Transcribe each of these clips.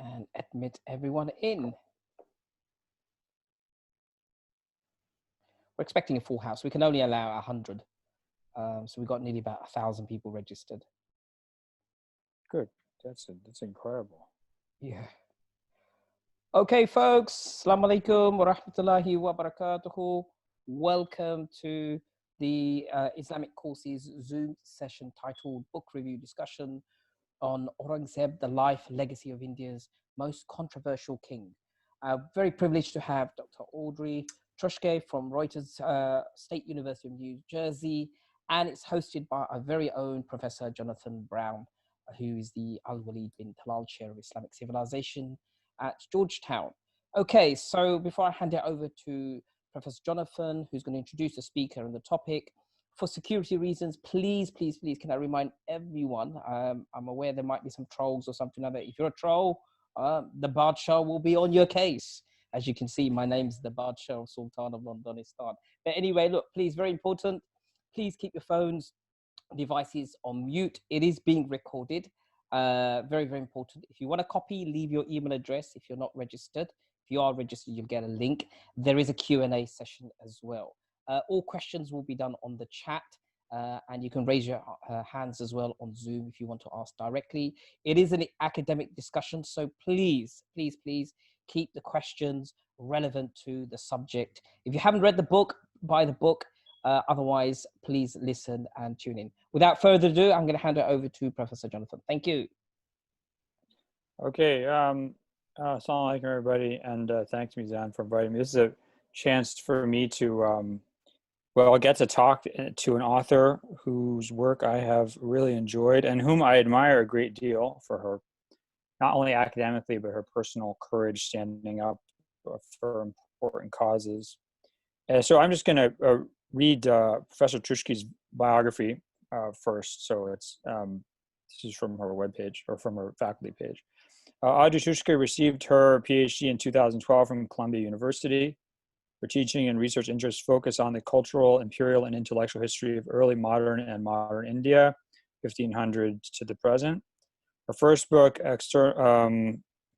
and admit everyone in. We're expecting a full house. We can only allow 100. So we've got nearly about 1,000 people registered. Good. That's incredible. Yeah. Okay, folks. Assalamu alaikum wa rahmatullahi wa barakatuhu. Welcome to the Islamic Courses Zoom session titled Book Review Discussion on Aurangzeb, the Life Legacy of India's Most Controversial King. Very privileged to have Dr. Audrey Truschke from Rutgers State University of New Jersey, and it's hosted by our very own Professor Jonathan Brown, who is the Alwaleed bin Talal Chair of Islamic Civilization at Georgetown. Okay, so before I hand it over to Professor Jonathan, who's going to introduce the speaker and the topic, for security reasons, please, can I remind everyone, I'm aware there might be some trolls or something like that. If you're a troll, the Badshah will be on your case. As you can see, my name's the Badshah of Sultan of Londonistan. But anyway, look, please, very important, please keep your phones, devices on mute. It is being recorded. Very, very important. If you want a copy, leave your email address if you're not registered. If you are registered, you'll get a link. There is a Q&A session as well. All questions will be done on the chat, and you can raise your hands as well on Zoom if you want to ask directly. It is an academic discussion, so please keep the questions relevant to the subject. If you haven't read the book, buy the book. Otherwise, please listen and tune in. Without further ado, I'm going to hand it over to Professor Jonathan. Thank you. Okay. Assalamu alaikum, everybody, and thanks, Mizan, for inviting me. This is a chance for me to well, I'll get to talk to an author whose work I have really enjoyed and whom I admire a great deal for her, not only academically, but her personal courage standing up for important causes. So I'm just going to read Professor Truschke's biography first. So it's this is from her webpage or from her faculty page. Audrey Truschke received her PhD in 2012 from Columbia University. Her teaching and research interests focus on the cultural, imperial, and intellectual history of early modern and modern India, 1500 to the present. Her first book,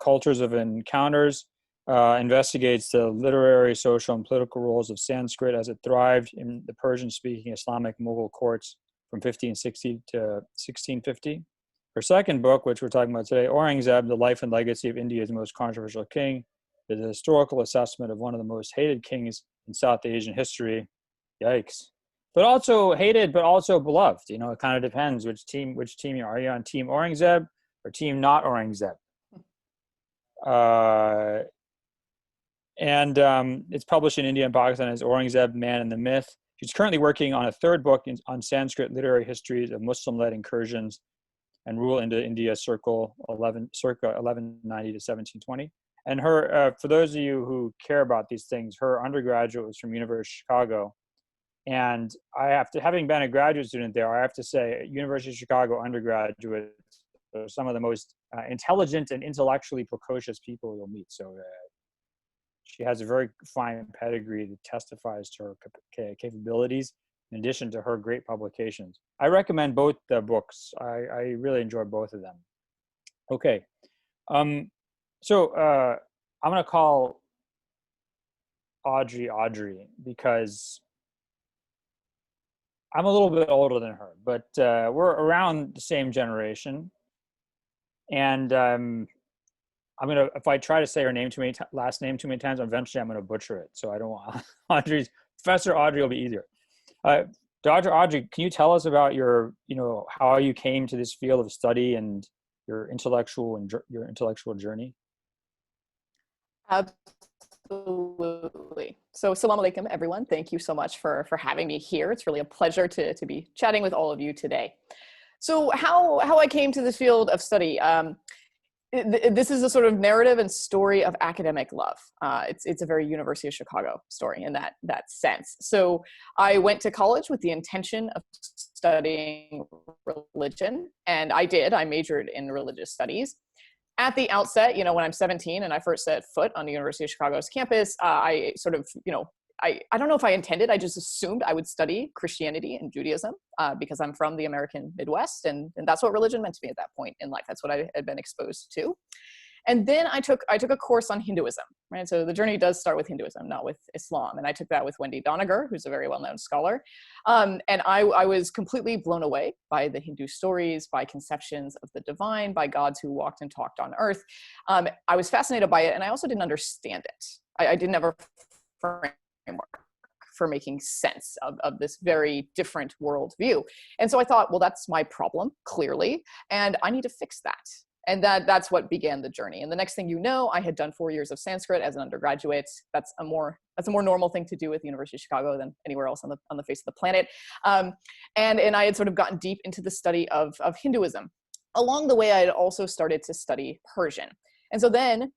Cultures of Encounters, investigates the literary, social, and political roles of Sanskrit as it thrived in the Persian-speaking Islamic Mughal courts from 1560 to 1650. Her second book, which we're talking about today, Aurangzeb, the Life and Legacy of India's Most Controversial King, is a historical assessment of one of the most hated kings in South Asian history. Yikes. But also hated, but also beloved. You know, it kind of depends which team you are. Are you on Team Aurangzeb or Team not Aurangzeb? It's published in India and Pakistan as Aurangzeb, Man and the Myth. She's currently working on a third book on Sanskrit literary histories of Muslim-led incursions and rule into India circa 1190 to 1720. And her, for those of you who care about these things, her undergraduate was from University of Chicago. And I have to, having been a graduate student there, I have to say, University of Chicago undergraduates are some of the most intelligent and intellectually precocious people you'll meet. So she has a very fine pedigree that testifies to her capabilities, in addition to her great publications. I recommend both the books. I really enjoy both of them. Okay. So I'm going to call Audrey because I'm a little bit older than her, but we're around the same generation. And I'm going to, if I try to say her name last name too many times, eventually I'm going to butcher it. So I don't want Professor Audrey will be easier. Dr. Audrey, can you tell us about your, how you came to this field of study and your intellectual journey? Absolutely. So assalamu alaikum, everyone. Thank you so much for having me here. It's really a pleasure to be chatting with all of you today. So how I came to this field of study, this is a sort of narrative and story of academic love. It's a very University of Chicago story in that sense. So I went to college with the intention of studying religion, and I did. I majored in religious studies. At the outset, when I'm 17 and I first set foot on the University of Chicago's campus, I sort of, I don't know if I intended, I just assumed I would study Christianity and Judaism because I'm from the American Midwest, and that's what religion meant to me at that point in life. That's what I had been exposed to. And then I took a course on Hinduism, right? So the journey does start with Hinduism, not with Islam. And I took that with Wendy Doniger, who's a very well-known scholar. And I was completely blown away by the Hindu stories, by conceptions of the divine, by gods who walked and talked on earth. I was fascinated by it, and I also didn't understand it. I didn't have a framework for making sense of this very different worldview. And so I thought, well, that's my problem, clearly, and I need to fix that. And that's what began the journey. And the next thing you know, I had done 4 years of Sanskrit as an undergraduate. That's a more normal thing to do at the University of Chicago than anywhere else on the face of the planet. And I had sort of gotten deep into the study of Hinduism. Along the way, I had also started to study Persian. And so then,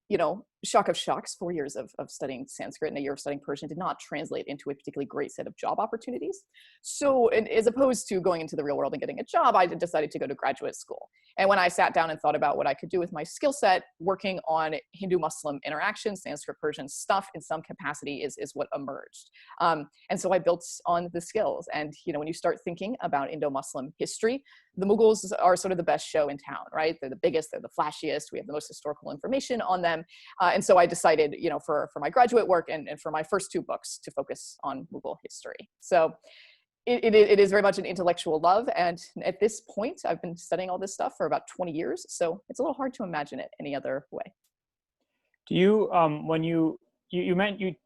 shock of shocks, 4 years of studying Sanskrit and a year of studying Persian did not translate into a particularly great set of job opportunities. So as opposed to going into the real world and getting a job, I decided to go to graduate school. And when I sat down and thought about what I could do with my skill set, working on Hindu-Muslim interactions, Sanskrit-Persian stuff in some capacity is what emerged. And so I built on the skills. And when you start thinking about Indo-Muslim history, the Mughals are sort of the best show in town, right? They're the biggest, they're the flashiest, we have the most historical information on them. And so I decided, for my graduate work and for my first 2 books to focus on Mughal history. So it is very much an intellectual love. And at this point, I've been studying all this stuff for about 20 years. So it's a little hard to imagine it any other way. Do you, when you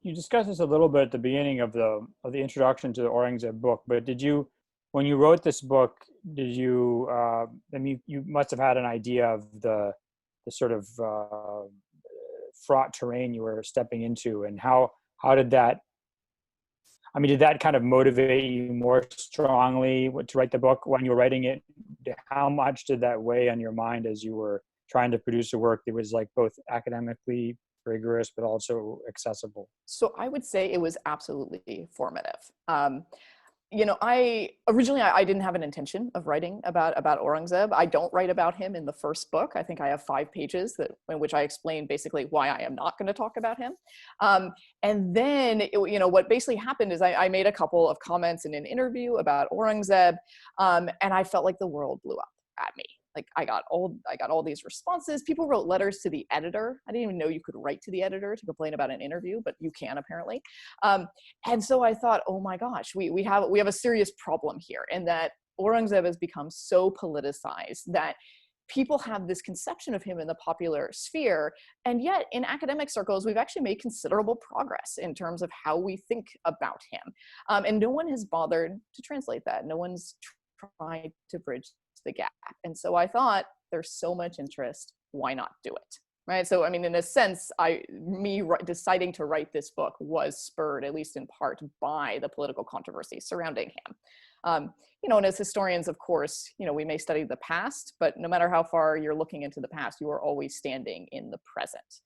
discussed this a little bit at the beginning of the introduction to the Aurangzeb book, but when you wrote this book, you must have had an idea of the sort of fraught terrain you were stepping into, and how did that kind of motivate you more strongly to write the book when you were writing it? How much did that weigh on your mind as you were trying to produce a work that was like both academically rigorous but also accessible? So I would say it was absolutely formative. I didn't have an intention of writing about Aurangzeb. I don't write about him in the first book. I think I have 5 pages in which I explain basically why I am not going to talk about him. And then, what basically happened is I made a couple of comments in an interview about Aurangzeb, and I felt like the world blew up at me. Like I got all these responses. People wrote letters to the editor. I didn't even know you could write to the editor to complain about an interview, but you can apparently. And so I thought, oh my gosh, we have a serious problem here, in that Aurangzeb has become so politicized that people have this conception of him in the popular sphere. And yet in academic circles, we've actually made considerable progress in terms of how we think about him. And no one has bothered to translate that. No one's tried to bridge the gap. And so I thought, there's so much interest, why not do it? Right. So, in a sense, deciding to write this book was spurred, at least in part, by the political controversy surrounding him. And as historians, of course, we may study the past, but no matter how far you're looking into the past, you are always standing in the present.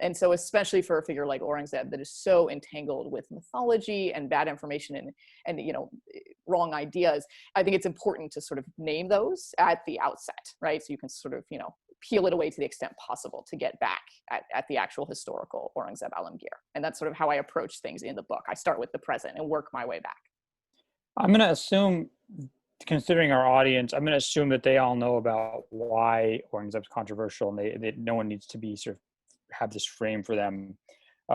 And so especially for a figure like Aurangzeb that is so entangled with mythology and bad information and wrong ideas, I think it's important to sort of name those at the outset, right? So you can sort of, peel it away to the extent possible to get back at the actual historical Aurangzeb Alamgir. And that's sort of how I approach things in the book. I start with the present and work my way back. I'm going to assume, considering our audience, I'm going to assume that they all know about why Aurangzeb's controversial, and that no one needs to be sort of have this frame for them.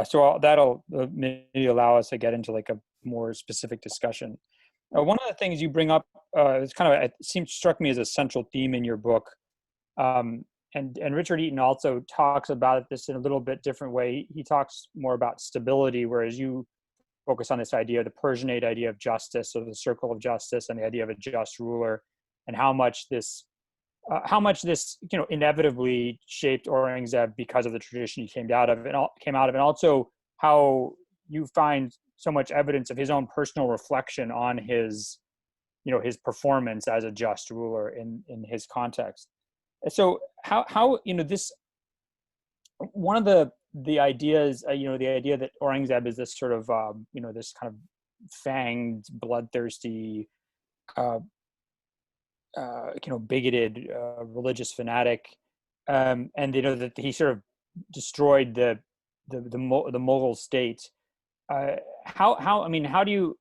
So that'll maybe allow us to get into like a more specific discussion. One of the things you bring up, struck me as a central theme in your book. And Richard Eaton also talks about this in a little bit different way. He talks more about stability, whereas you focus on this idea, the Persianate idea of justice, or the circle of justice, and the idea of a just ruler, and how much this inevitably shaped Aurangzeb because of the tradition he came out of, and also how you find so much evidence of his own personal reflection on his performance as a just ruler in his context. So how this, one of the ideas, the idea that Aurangzeb is this sort of this kind of fanged, bloodthirsty, bigoted religious fanatic, and that he sort of destroyed the Mughal state. How do you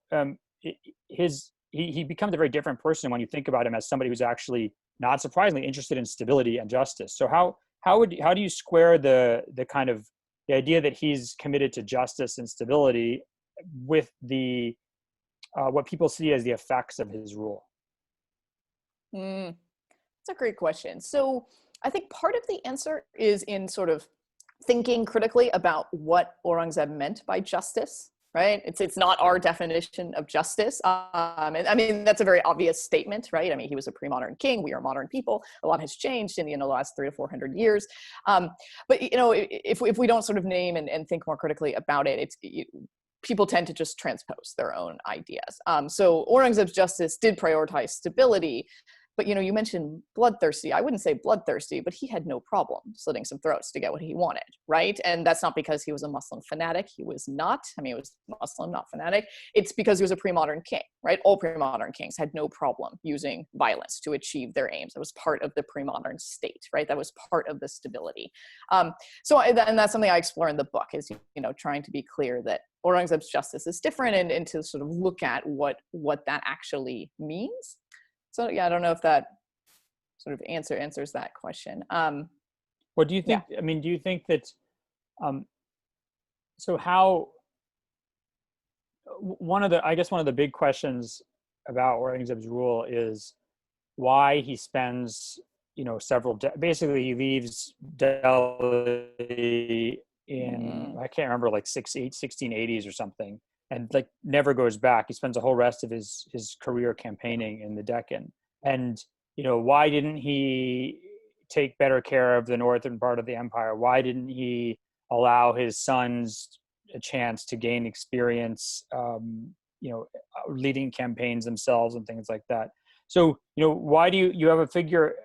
he becomes a very different person when you think about him as somebody who's actually, not surprisingly, interested in stability and justice. So how how do you square the kind of the idea that he's committed to justice and stability with the what people see as the effects of his rule? That's a great question. So I think part of the answer is in sort of thinking critically about what Aurangzeb meant by justice, right? It's not our definition of justice. And I mean, that's a very obvious statement, right? I mean, he was a pre-modern king. We are modern people. A lot has changed in the last 300 to 400 years. But, you know, if we don't sort of name and think more critically about it, people tend to just transpose their own ideas. So Aurangzeb's justice did prioritize stability. But, you know, you mentioned bloodthirsty. I wouldn't say bloodthirsty, but he had no problem slitting some throats to get what he wanted, right? And that's not because he was a Muslim fanatic. He was not. I mean, he was Muslim, not fanatic. It's because he was a pre-modern king, right? All pre-modern kings had no problem using violence to achieve their aims. That was part of the pre-modern state, right? That was part of the stability. And that's something I explore in the book is, you know, trying to be clear that Aurangzeb's justice is different and to sort of look at what that actually means. So yeah, I don't know if that sort of answers that question. What do you think? Yeah. I mean, do you think that? So how? One of the big questions about Aurangzeb's rule is why he spends, you know, basically he leaves Delhi in I can't remember, like 1680s or something. And like never goes back. He spends the whole rest of his career campaigning in the Deccan. And, you know, why didn't he take better care of the northern part of the empire? Why didn't he allow his sons a chance to gain experience, you know, leading campaigns themselves and things like that? So, you know, why do you have a figure?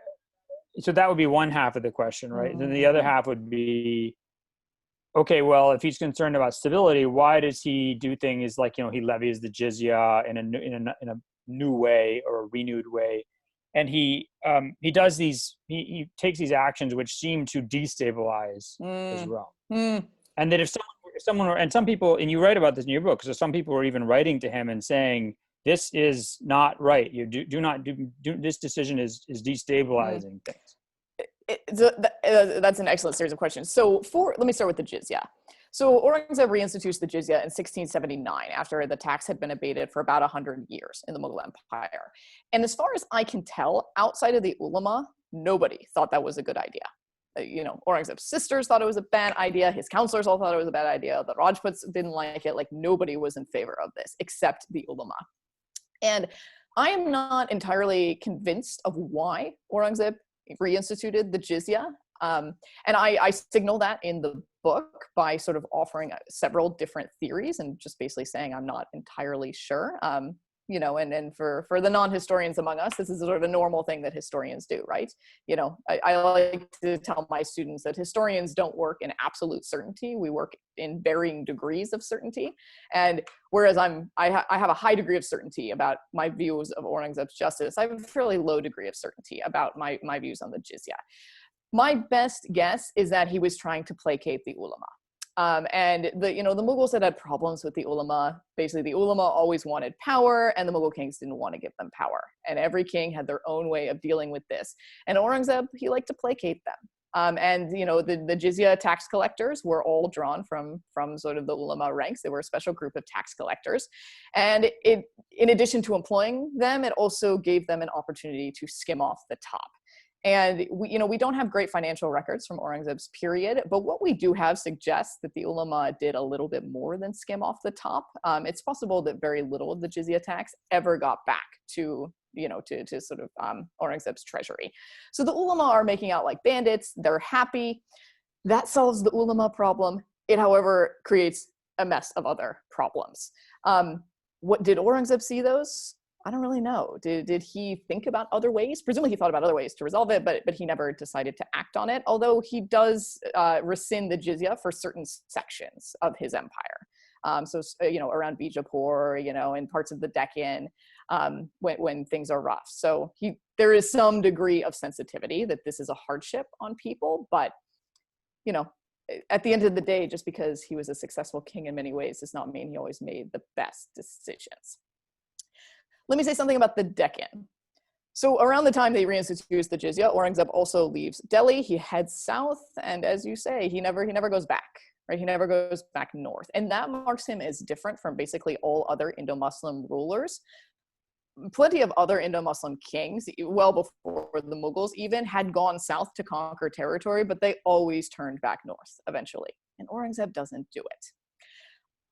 So that would be one half of the question, right? And then the other half would be, okay, well, if he's concerned about stability, why does he do things like, you know, he levies the jizya in a new way or a renewed way, and he does these, he takes these actions which seem to destabilize his realm, and that if someone were, and some people, and you write about this in your book, so some people were even writing to him and saying, this is not right. You do not do this decision is destabilizing things. That's an excellent series of questions. So let me start with the jizya. So Aurangzeb reinstitutes the jizya in 1679 after the tax had been abated for about 100 years in the Mughal Empire. And as far as I can tell, outside of the ulama, nobody thought that was a good idea. You know, Aurangzeb's sisters thought it was a bad idea. His counselors all thought it was a bad idea. The Rajputs didn't like it. Like nobody was in favor of this except the ulama. And I am not entirely convinced of why Aurangzeb reinstituted the jizya. And I signal that in the book by sort of offering several different theories and just basically saying I'm not entirely sure. You know, and for the non-historians among us, this is sort of a normal thing that historians do, right? You know, I like to tell my students that historians don't work in absolute certainty. We work in varying degrees of certainty. And whereas I have a high degree of certainty about my views of Aurangzeb's justice, I have a fairly low degree of certainty about my views on the jizya. My best guess is that he was trying to placate the ulama. And the Mughals had problems with the ulama. Basically, the ulama always wanted power, and the Mughal kings didn't want to give them power. And every king had their own way of dealing with this. And Aurangzeb, he liked to placate them. And you know, the jizya tax collectors were all drawn from sort of the ulama ranks. They were a special group of tax collectors. And in addition to employing them, it also gave them an opportunity to skim off the top. And we don't have great financial records from Aurangzeb's period, but what we do have suggests that the ulama did a little bit more than skim off the top. It's possible that very little of the jizya tax ever got back to sort of Aurangzeb's treasury. So the ulama are making out like bandits. They're happy. That solves the ulama problem. It, however, creates a mess of other problems. What did Aurangzeb see those? I don't really know. Did he think about other ways? Presumably he thought about other ways to resolve it, but he never decided to act on it, although he does rescind the jizya for certain sections of his empire. So, around Bijapur, in parts of the Deccan, when things are rough. So there is some degree of sensitivity that this is a hardship on people, but, at the end of the day, just because he was a successful king in many ways does not mean he always made the best decisions. Let me say something about the Deccan. So around the time they reinstitute the jizya, Aurangzeb also leaves Delhi. He heads south, and as you say, he never goes back, right? He never goes back north, and that marks him as different from basically all other Indo-Muslim rulers. Plenty of other Indo-Muslim kings, well before the Mughals even, had gone south to conquer territory, but they always turned back north eventually, and Aurangzeb doesn't do it.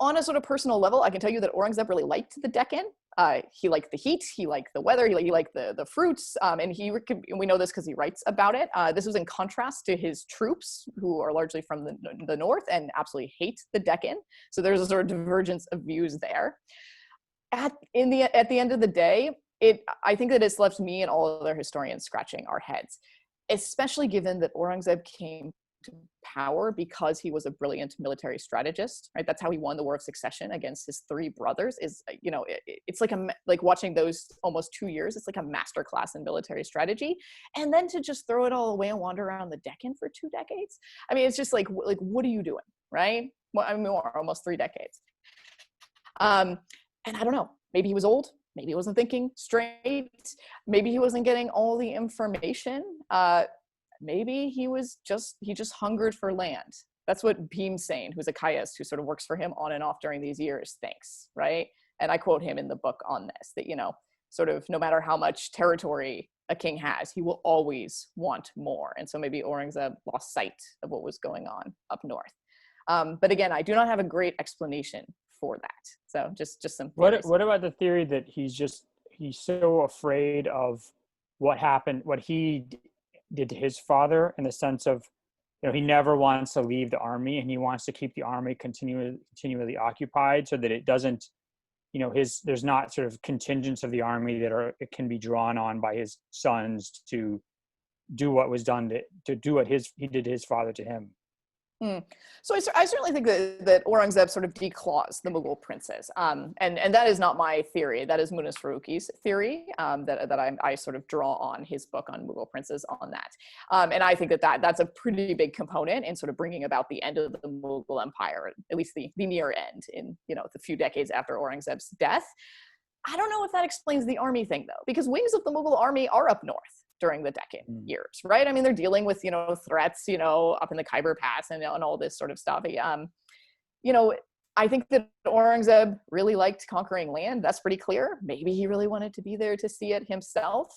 On a sort of personal level, I can tell you that Aurangzeb really liked the Deccan. He liked the heat, he liked the weather, he liked the fruits, and we know this because he writes about it. This was in contrast to his troops, who are largely from the north and absolutely hate the Deccan. So there's a sort of divergence of views there. At the end of the day, I think that it's left me and all other historians scratching our heads, especially given that Aurangzeb came to power because he was a brilliant military strategist, right? That's how he won the War of Succession against his three brothers. It's like watching those almost 2 years. It's like a masterclass in military strategy, and then to just throw it all away and wander around the Deccan for 2 decades. I mean, it's just like what are you doing, right? Well, I mean, almost 3 decades. And I don't know. Maybe he was old. Maybe he wasn't thinking straight. Maybe he wasn't getting all the information. Maybe he just hungered for land. That's what Bhimsen, who's a Kayist who sort of works for him on and off during these years, thinks, right? And I quote him in the book on this, that, sort of no matter how much territory a king has, he will always want more. And so maybe Aurangzeb lost sight of what was going on up north. But again, I do not have a great explanation for that. So just some theories. What about the theory that he's so afraid of what happened, what he did to his father, in the sense of, he never wants to leave the army, and he wants to keep the army continually occupied, so that it doesn't, there's not sort of contingents of the army it can be drawn on by his sons to do what was done to do what he did to his father to him. So I certainly think that Aurangzeb sort of declaws the Mughal princes, and that is not my theory. That is Munis Faruqi's theory, that I sort of draw on his book on Mughal princes on that, and I think that's a pretty big component in sort of bringing about the end of the Mughal Empire, at least the near end, in the few decades after Aurangzeb's death. I don't know if that explains the army thing though, because wings of the Mughal army are up north during the Deccan years, right? I mean, they're dealing with, threats, up in the Khyber Pass and all this sort of stuff. I think that Aurangzeb really liked conquering land. That's pretty clear. Maybe he really wanted to be there to see it himself.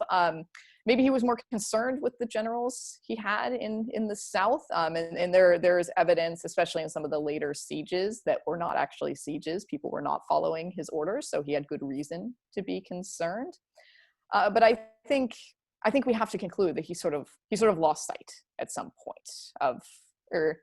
Maybe he was more concerned with the generals he had in the south. And there's evidence, especially in some of the later sieges, that were not actually sieges. People were not following his orders, so he had good reason to be concerned. But I think we have to conclude that he sort of lost sight at some point of, or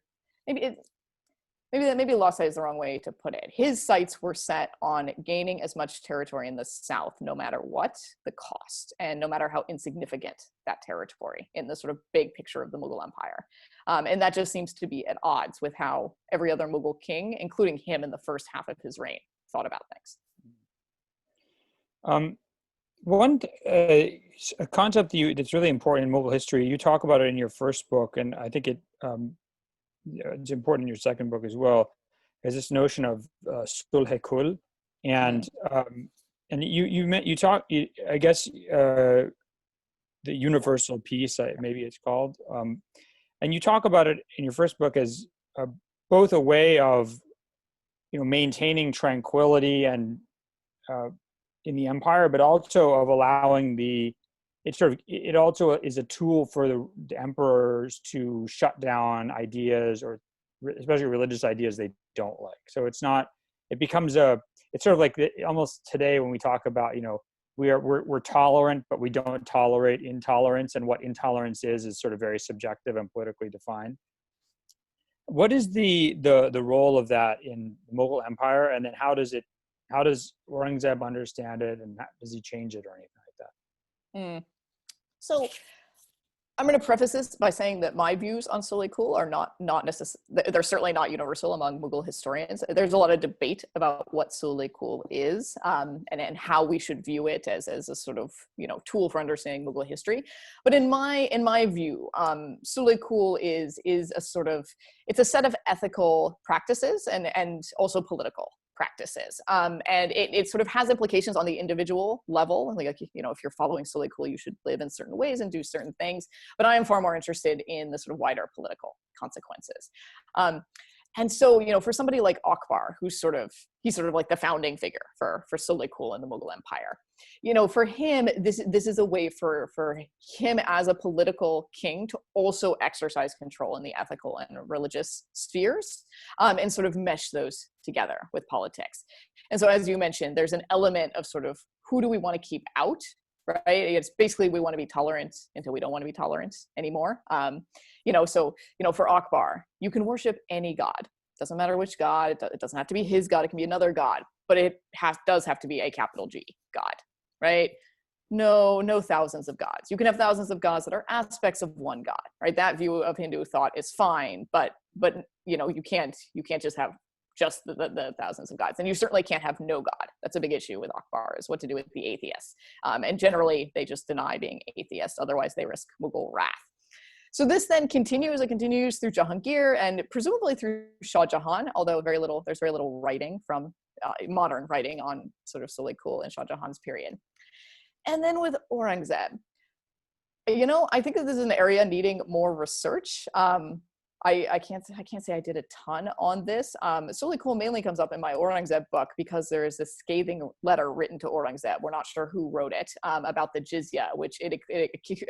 maybe lost sight is the wrong way to put it. His sights were set on gaining as much territory in the south, no matter what the cost, and no matter how insignificant that territory in the sort of big picture of the Mughal Empire. And that just seems to be at odds with how every other Mughal king, including him in the first half of his reign, thought about things. One a concept that's really important in Mughal history, you talk about it in your first book, and I think it's important in your second book as well, is this notion of sulh-e-kul, and you talk, I guess, the universal peace, maybe it's called, and you talk about it in your first book as both a way of maintaining tranquility and in the empire, but also of allowing it also is a tool for the emperors to shut down ideas, or especially religious ideas, they don't like. So it's sort of like almost today when we talk about, we're tolerant, but we don't tolerate intolerance, and what intolerance is sort of very subjective and politically defined. What is the role of that in the Mughal Empire, and then how does Aurangzeb understand it, and does he change it or anything like that? So I'm going to preface this by saying that my views on sulh-e-kul are not necessarily, they're certainly not universal among Mughal historians. There's a lot of debate about what sulh-e-kul is, and how we should view it as a sort of tool for understanding Mughal history. But in my view, sulh-e-kul is a sort of, it's a set of ethical practices and also political practices. And it sort of has implications on the individual level. Like, you know, if you're following Soleil, you should live in certain ways and do certain things. But I am far more interested in the sort of wider political consequences. And so, you know, for somebody like Akbar, he's sort of like the founding figure for Soleil and the Mughal Empire. You know, for him, this is a way for him as a political king to also exercise control in the ethical and religious spheres, and sort of mesh those together with politics. And so, as you mentioned, there's an element of sort of who do we want to keep out, right? It's basically we want to be tolerant until we don't want to be tolerant anymore. You know, so, you know, for Akbar, you can worship any god. Doesn't matter which god. It doesn't have to be his god. It can be another god, but it does have to be a capital G god, right? No thousands of gods. You can have thousands of gods that are aspects of one god, right? That view of Hindu thought is fine, but you know, you can't just have just the thousands of gods. And you certainly can't have no god. That's a big issue with Akbar, is what to do with the atheists. And generally, they just deny being atheists. Otherwise, they risk Mughal wrath. So this then continues through Jahangir and presumably through Shah Jahan, although there's very little writing from modern writing on sort of Soleil and Shah Jahan's period. And then with Aurangzeb, you know, I think that this is an area needing more research. I can't say I did a ton on this. Soleil mainly comes up in my Aurangzeb book because there is this scathing letter written to Aurangzeb. We're not sure who wrote it, about the jizya, which it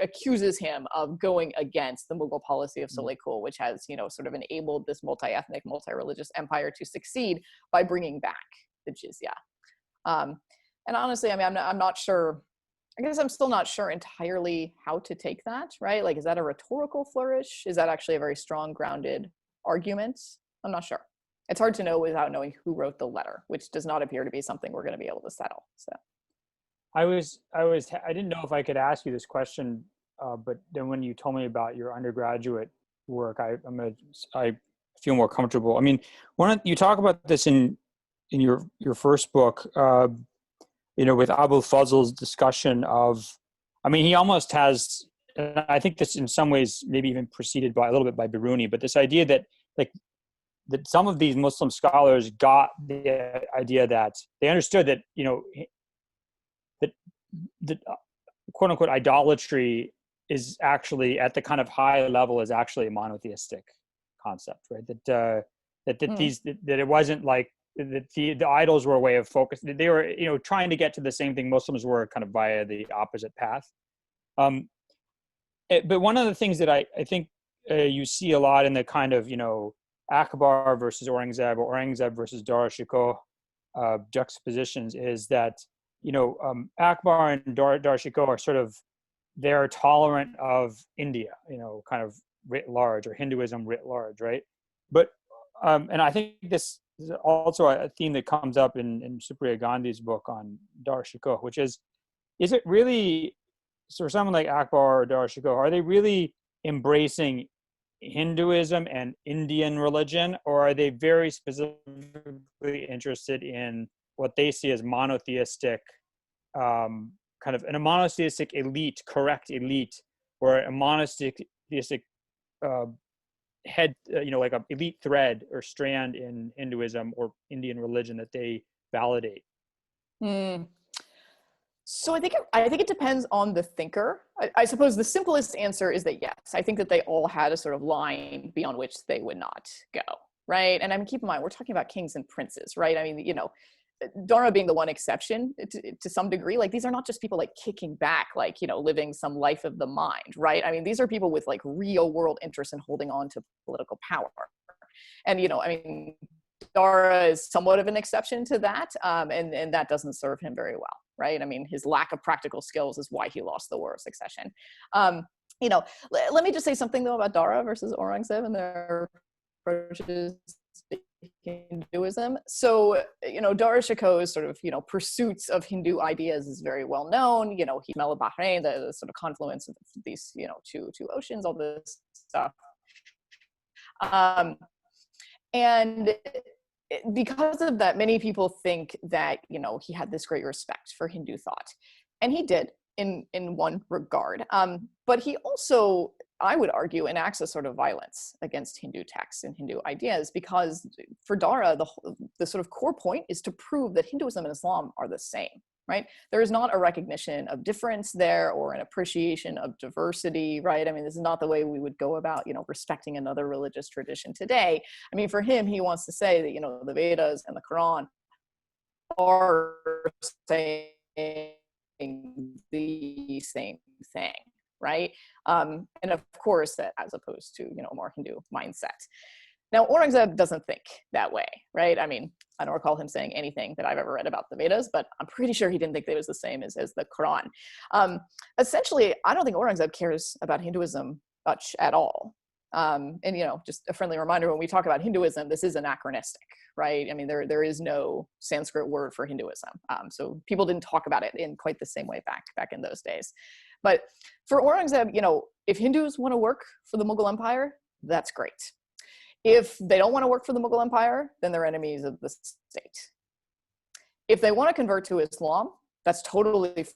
accuses him of going against the Mughal policy of Soleil, which has, you know, sort of enabled this multi-ethnic, multi-religious empire to succeed by bringing back the jizya. And honestly, I mean, I'm not sure. I guess I'm still not sure entirely how to take that, right? Like, is that a rhetorical flourish? Is that actually a very strong, grounded argument? I'm not sure. It's hard to know without knowing who wrote the letter, which does not appear to be something we're going to be able to settle. So, I didn't know if I could ask you this question, but then when you told me about your undergraduate work, I feel more comfortable. I mean, you talk about this in your first book. You know, with Abul Fazl's discussion of, I mean, he almost has, and I think this in some ways maybe even preceded by a little bit by Biruni, but this idea that that some of these Muslim scholars got the idea that they understood that, you know, that quote unquote idolatry is actually at the kind of high level is actually a monotheistic concept, right? That it wasn't like, that the idols were a way of focus. They were, you know, trying to get to the same thing Muslims were, kind of via the opposite path. But one of the things that I think you see a lot in the kind of, you know, Akbar versus Aurangzeb, or Aurangzeb versus Dara Shikoh juxtapositions is that, you know, Akbar and Dara Shikoh are sort of, they're tolerant of India, you know, kind of writ large, or Hinduism writ large, right? But, and I think this is also a theme that comes up in Supriya Gandhi's book on Dara Shikoh, which is it really, so for someone like Akbar or Dara Shikoh, are they really embracing Hinduism and Indian religion, or are they very specifically interested in what they see as monotheistic, kind of a monotheistic elite, correct elite, or a monotheistic head, you know, like a elite thread or strand in Hinduism or Indian religion that they validate? So I think it depends on the thinker. I suppose the simplest answer is that yes, I think that they all had a sort of line beyond which they would not go, right? And I mean, keep in mind, we're talking about kings and princes, right? I mean, you know, Dara being the one exception to some degree, like these are not just people like kicking back, like, you know, living some life of the mind, right? I mean, these are people with like real world interest in holding on to political power. And, you know, I mean, Dara is somewhat of an exception to that. And that doesn't serve him very well, right? I mean, his lack of practical skills is why he lost the War of Succession. You know, let me just say something though about Dara versus Aurangzeb and their approaches to Hinduism. So, you know, Dara Shikoh's sort of, you know, pursuits of Hindu ideas is very well known. You know, he Mel Bahrain, the sort of confluence of these, you know, two oceans, all this stuff. And because of that, many people think that, you know, he had this great respect for Hindu thought, and he did in one regard. But he also I would argue, enacts a sort of violence against Hindu texts and Hindu ideas, because for Dara, the sort of core point is to prove that Hinduism and Islam are the same, right? There is not a recognition of difference there or an appreciation of diversity, right? I mean, this is not the way we would go about, respecting another religious tradition today. I mean, for him, he wants to say that, the Vedas and the Quran are saying the same thing, right? And of course, that as opposed to, a more Hindu mindset. Now, Aurangzeb doesn't think that way, right? I mean, I don't recall him saying anything that I've ever read about the Vedas, but I'm pretty sure he didn't think they was the same as the Quran. Essentially, I don't think Aurangzeb cares about Hinduism much at all. And, just a friendly reminder, when we talk about Hinduism, this is anachronistic, right? I mean, there is no Sanskrit word for Hinduism. So people didn't talk about it in quite the same way back in those days. But for Aurangzeb, if Hindus want to work for the Mughal Empire, that's great. If they don't want to work for the Mughal Empire, then they're enemies of the state. If they want to convert to Islam, that's totally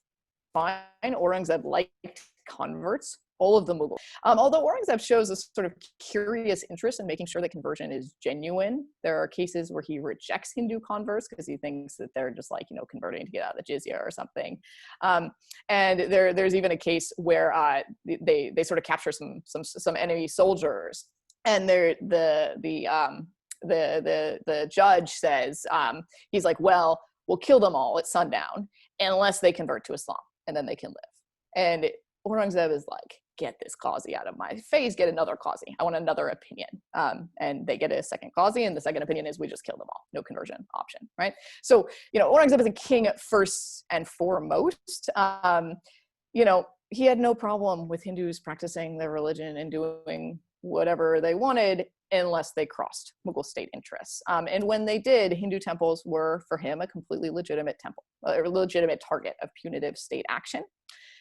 fine. Aurangzeb liked converts, all of the Mughals. Although Aurangzeb shows a sort of curious interest in making sure that conversion is genuine, there are cases where he rejects Hindu converts because he thinks that they're just converting to get out of the jizya or something. And there's even a case where they sort of capture some enemy soldiers. And the judge says, he's like, well, we'll kill them all at sundown unless they convert to Islam, and then they can live. And Aurangzeb is like, get this qazi out of my face, get another qazi. I want another opinion. And they get a second qazi, and the second opinion is we just kill them all. No conversion option, right? So, Aurangzeb is a king first and foremost. He had no problem with Hindus practicing their religion and doing whatever they wanted unless they crossed Mughal state interests. And when they did, Hindu temples were, for him, a completely legitimate legitimate target of punitive state action.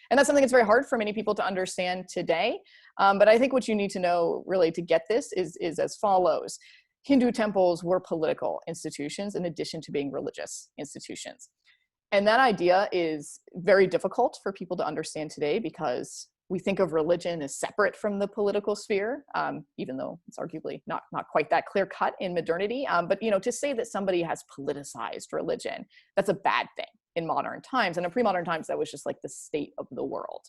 And that's something that's very hard for many people to understand today. But I think what you need to know really to get this is as follows. Hindu temples were political institutions in addition to being religious institutions. And that idea is very difficult for people to understand today because we think of religion as separate from the political sphere, even though it's arguably not quite that clear cut in modernity. But to say that somebody has politicized religion, that's a bad thing in modern times. And in pre-modern times, that was just like the state of the world.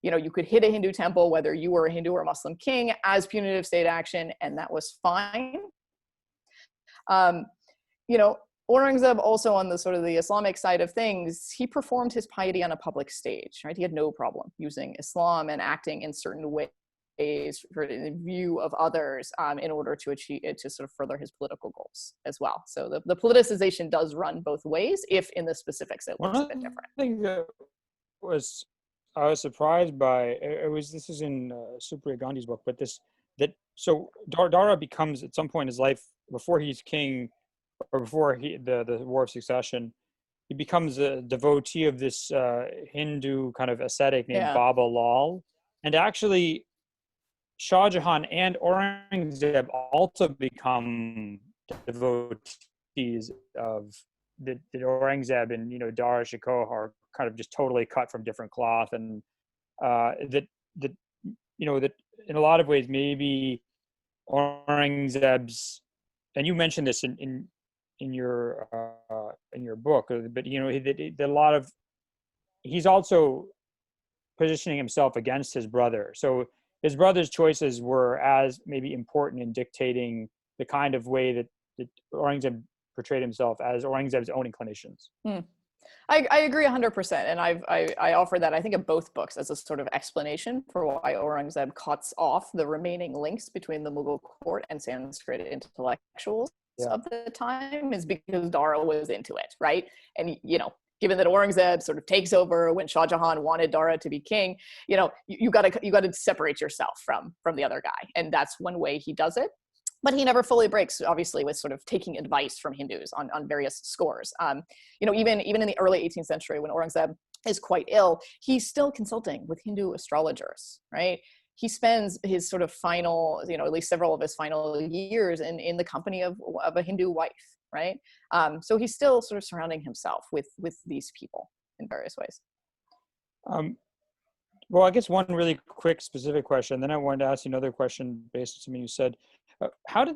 You could hit a Hindu temple, whether you were a Hindu or a Muslim king, as punitive state action, and that was fine. Aurangzeb also, on the sort of the Islamic side of things, he performed his piety on a public stage, right? He had no problem using Islam and acting in certain ways for the view of others in order to sort of further his political goals as well. So the politicization does run both ways, if in the specifics it looks a bit different. One thing that I was surprised by, this is in Supriya Gandhi's book, but so Dara becomes, at some point in his life, before he's king, or before the War of Succession, he becomes a devotee of this Hindu kind of ascetic named Baba Lal. And actually, Shah Jahan and Aurangzeb also become devotees of the Aurangzeb, and Dara Shikoh are kind of just totally cut from different cloth, and that in a lot of ways maybe Aurangzeb's, and you mentioned this in your book, but he's also positioning himself against his brother. So his brother's choices were as maybe important in dictating the kind of way that Aurangzeb portrayed himself as Aurangzeb's own inclinations. I agree 100%, and I offer that, I think, in both books as a sort of explanation for why Aurangzeb cuts off the remaining links between the Mughal court and Sanskrit intellectuals of the time, is because Dara was into it, right? And given that Aurangzeb sort of takes over when Shah Jahan wanted Dara to be king, you got to separate yourself from the other guy, and that's one way he does it. But he never fully breaks, obviously, with sort of taking advice from Hindus on various scores. Even in the early 18th century, when Aurangzeb is quite ill, he's still consulting with Hindu astrologers, right? He spends his sort of final, at least several of his final years in the company of a Hindu wife, right? So he's still sort of surrounding himself with these people in various ways. Well, I guess one really quick specific question. Then I wanted to ask you another question based on something you said. I've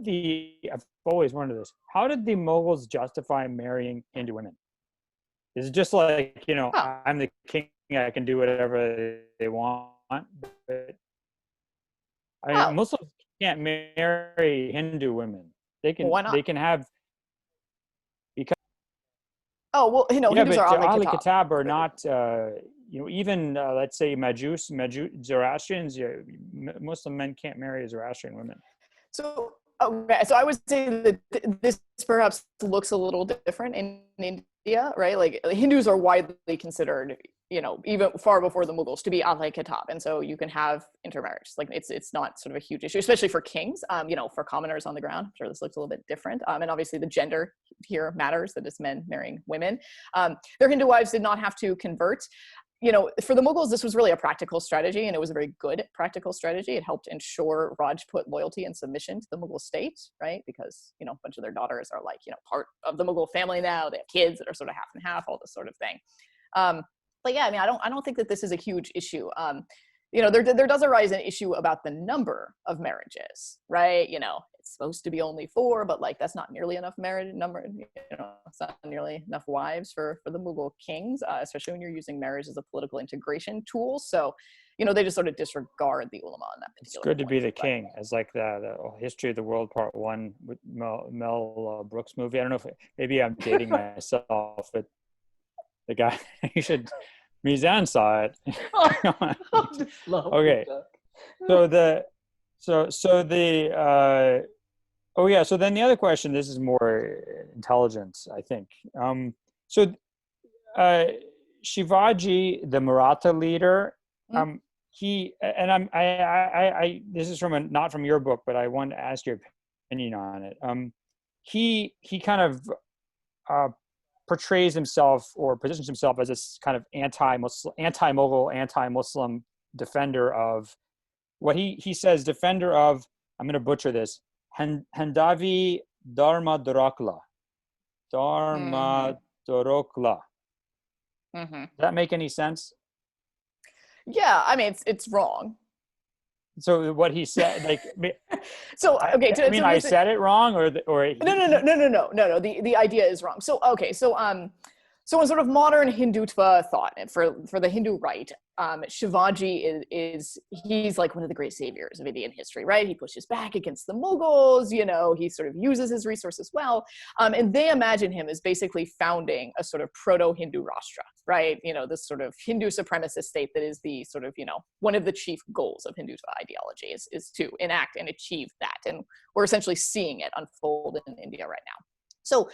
always wondered this, how did the Mughals justify marrying Hindu women? Is it just like, Oh, I'm the king, I can do whatever they want? But, I mean, oh, Muslims can't marry Hindu women. They well, can, why not? they can have, because, Oh, well, yeah, Hindus are but Ahle Ahl Kitab. Kitab are not, even, let's say Zoroastrians, Muslim men can't marry Zoroastrian women. So, okay, so I would say that this perhaps looks a little different in India, right? Like Hindus are widely considered, even far before the Mughals, to be Ahle Kitab, and so you can have intermarriage. Like it's not sort of a huge issue, especially for kings. For commoners on the ground, I'm sure this looks a little bit different. And obviously the gender here matters, that it's men marrying women. Their Hindu wives did not have to convert. For the Mughals, this was really a practical strategy, and it was a very good practical strategy. It helped ensure Rajput loyalty and submission to the Mughal state, right? Because, a bunch of their daughters are like, part of the Mughal family now. They have kids that are sort of half and half, all this sort of thing. But yeah, I mean, I don't think that this is a huge issue. There does arise an issue about the number of marriages, right? It's supposed to be only 4, but like that's not nearly enough marriage number. It's not nearly enough wives for the Mughal kings, especially when you're using marriage as a political integration tool. So, they just sort of disregard the ulama on that particular. It's good to be the but king, as like the History of the World Part 1 with Mel Brooks movie. I don't know if maybe I'm dating myself, but the guy you should. Mizan saw it. Okay. So then the other question, this is more intelligence, I think. Shivaji, the Maratha leader, this is not from your book, but I wanted to ask your opinion on it. He kind of portrays himself or positions himself as this kind of anti-Mughal, anti-Muslim defender of what he says, defender of, I'm going to butcher this, Handavi Dharma Dorokla. Dharma Dorokla. Does that make any sense? Yeah, I mean, it's wrong. So what he said, like, so okay. I said it wrong, or No. The idea is wrong. So okay, so in sort of modern Hindutva thought, for the Hindu right, Shivaji he's like one of the great saviors of Indian history, right? He pushes back against the Mughals. He sort of uses his resources well, and they imagine him as basically founding a sort of proto-Hindu Rashtra, right? This sort of Hindu supremacist state that is the sort of one of the chief goals of Hindutva ideology is to enact and achieve that, and we're essentially seeing it unfold in India right now. So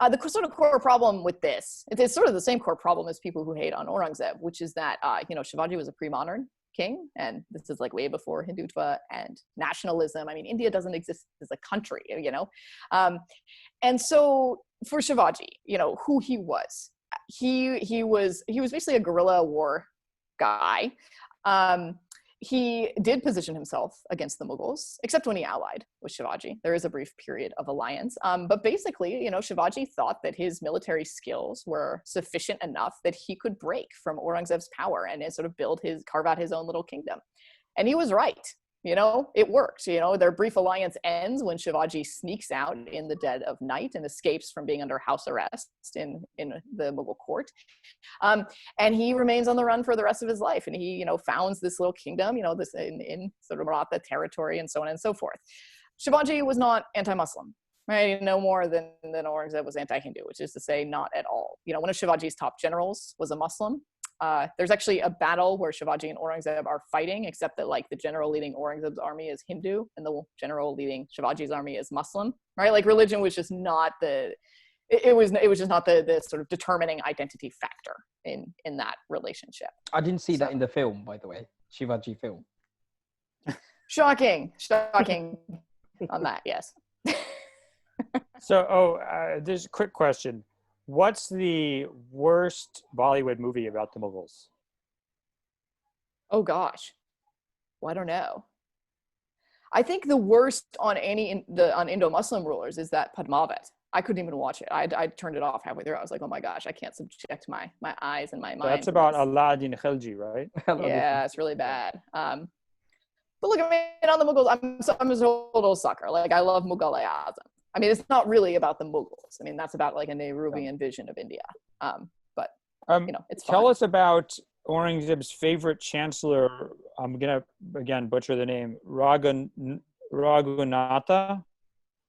the sort of core problem with this, it's sort of the same core problem as people who hate on Aurangzeb, which is that, Shivaji was a pre-modern king, and this is like way before Hindutva and nationalism. I mean, India doesn't exist as a country, and so for Shivaji, who he was basically a guerrilla war guy. He did position himself against the Mughals, except when he allied with Shivaji. There is a brief period of alliance. But basically, Shivaji thought that his military skills were sufficient enough that he could break from Aurangzeb's power and sort of carve out his own little kingdom. And he was right. It worked. Their brief alliance ends when Shivaji sneaks out in the dead of night and escapes from being under house arrest in the Mughal court. And he remains on the run for the rest of his life. And he, founds this little kingdom, this in sort of Maratha territory and so on and so forth. Shivaji was not anti-Muslim, right? No more than Aurangzeb was anti-Hindu, which is to say not at all. One of Shivaji's top generals was a Muslim. There's actually a battle where Shivaji and Aurangzeb are fighting, except that like the general leading Aurangzeb's army is Hindu and the general leading Shivaji's army is Muslim, right? Like religion was just not it was just not the sort of determining identity factor in that relationship. I didn't see that in the film, by the way, Shivaji film. Shocking on that, yes. So, there's a quick question. What's the worst Bollywood movie about the Mughals? Oh gosh, well, I don't know. I think the worst on Indo-Muslim rulers is that Padmavat, I couldn't even watch it. I turned it off halfway through. I was like, oh my gosh, I can't subject my eyes and my mind. That's about Aladdin Khilji, right? Yeah, it's really bad. But look, I mean, on the Mughals, I'm a total sucker. Like, I love Mughal-e-Azam. I mean, it's not really about the Mughals. I mean, that's about like a Nehruvian vision of India. But you know, it's fun. Tell us about Aurangzeb's favorite chancellor. I'm gonna again butcher the name. Raghunatha.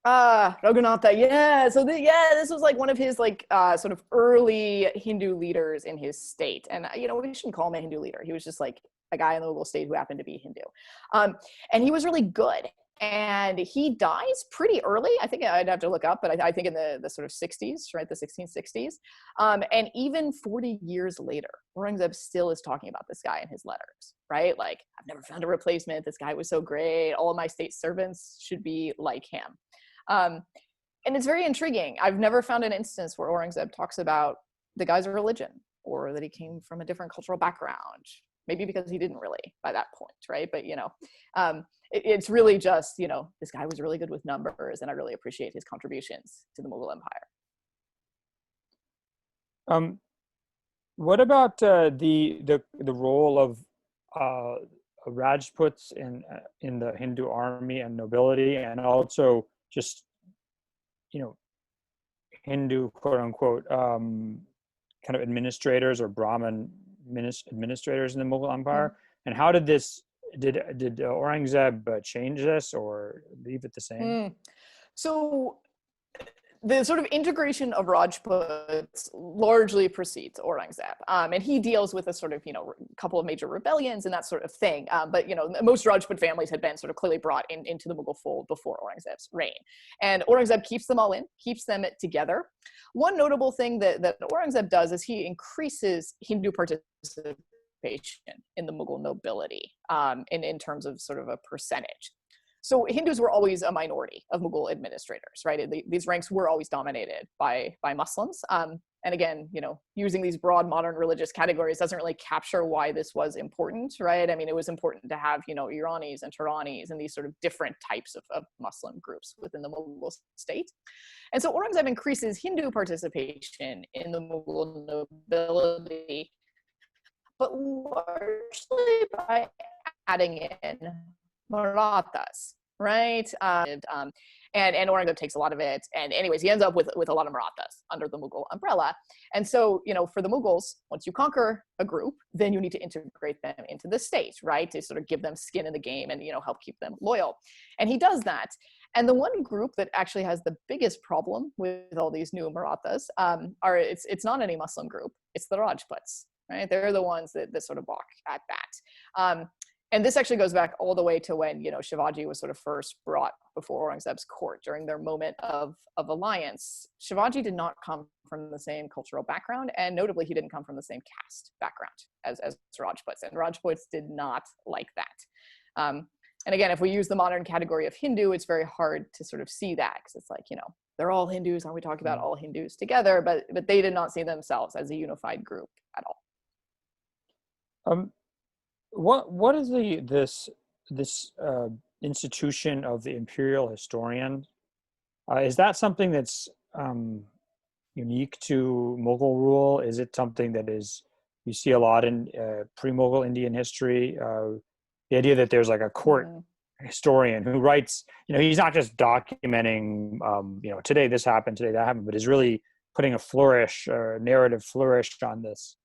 Raghunatha, yeah. So this was like one of his like sort of early Hindu leaders in his state, and you know, we shouldn't call him a Hindu leader. He was just like a guy in the Mughal state who happened to be Hindu, and he was really good. And he dies pretty early. I think I'd have to look up, but I think in the sort of 60s, right, the 1660s. And even 40 years later, Aurangzeb still is talking about this guy in his letters, right? Like, I've never found a replacement. This guy was so great. All of my state servants should be like him. And it's very intriguing. I've never found an instance where Aurangzeb talks about the guy's religion or that he came from a different cultural background. Maybe because he didn't really by that point, right? But, you know, it's really just, you know, this guy was really good with numbers, and I really appreciate his contributions to the Mughal Empire. What about the role of Rajputs in the Hindu army and nobility, and also just, you know, Hindu quote unquote kind of administrators or Brahmin administrators in the Mughal Empire? And how did Aurangzeb change this or leave it the same? So the sort of integration of Rajputs largely precedes Aurangzeb, and he deals with a sort of, you know, a couple of major rebellions and that sort of thing. But, you know, most Rajput families had been sort of clearly brought into the Mughal fold before Aurangzeb's reign. And Aurangzeb keeps them all in, keeps them together. One notable thing that Aurangzeb does is he increases Hindu participation in the Mughal nobility in terms of sort of a percentage. So Hindus were always a minority of Mughal administrators, right? These ranks were always dominated by Muslims. And again, you know, using these broad modern religious categories doesn't really capture why this was important, right? I mean, it was important to have, you know, Iranis and Turanis and these sort of different types of Muslim groups within the Mughal state. And so Aurangzeb increases Hindu participation in the Mughal nobility, but largely by adding in Marathas, right? And Aurangzeb takes a lot of it. And anyways, he ends up with a lot of Marathas under the Mughal umbrella. And so, you know, for the Mughals, once you conquer a group, then you need to integrate them into the state, right? To sort of give them skin in the game and, you know, help keep them loyal. And he does that. And the one group that actually has the biggest problem with all these new Marathas it's not any Muslim group, it's the Rajputs, right? They're the ones that sort of balk at that. And this actually goes back all the way to when, you know, Shivaji was sort of first brought before Aurangzeb's court during their moment of alliance. Shivaji did not come from the same cultural background, and notably, he didn't come from the same caste background as Rajputs, and Rajputs did not like that. And again, if we use the modern category of Hindu, it's very hard to sort of see that, because it's like, you know, they're all Hindus. Aren't we talking about all Hindus together? But they did not see themselves as a unified group at all. What is this institution of the imperial historian? Is that something that's unique to Mughal rule? Is it something that you see a lot in pre-Mughal Indian history? The idea that there's like a court historian who writes, you know, he's not just documenting, you know, today this happened, today that happened, but is really putting a narrative flourish on this.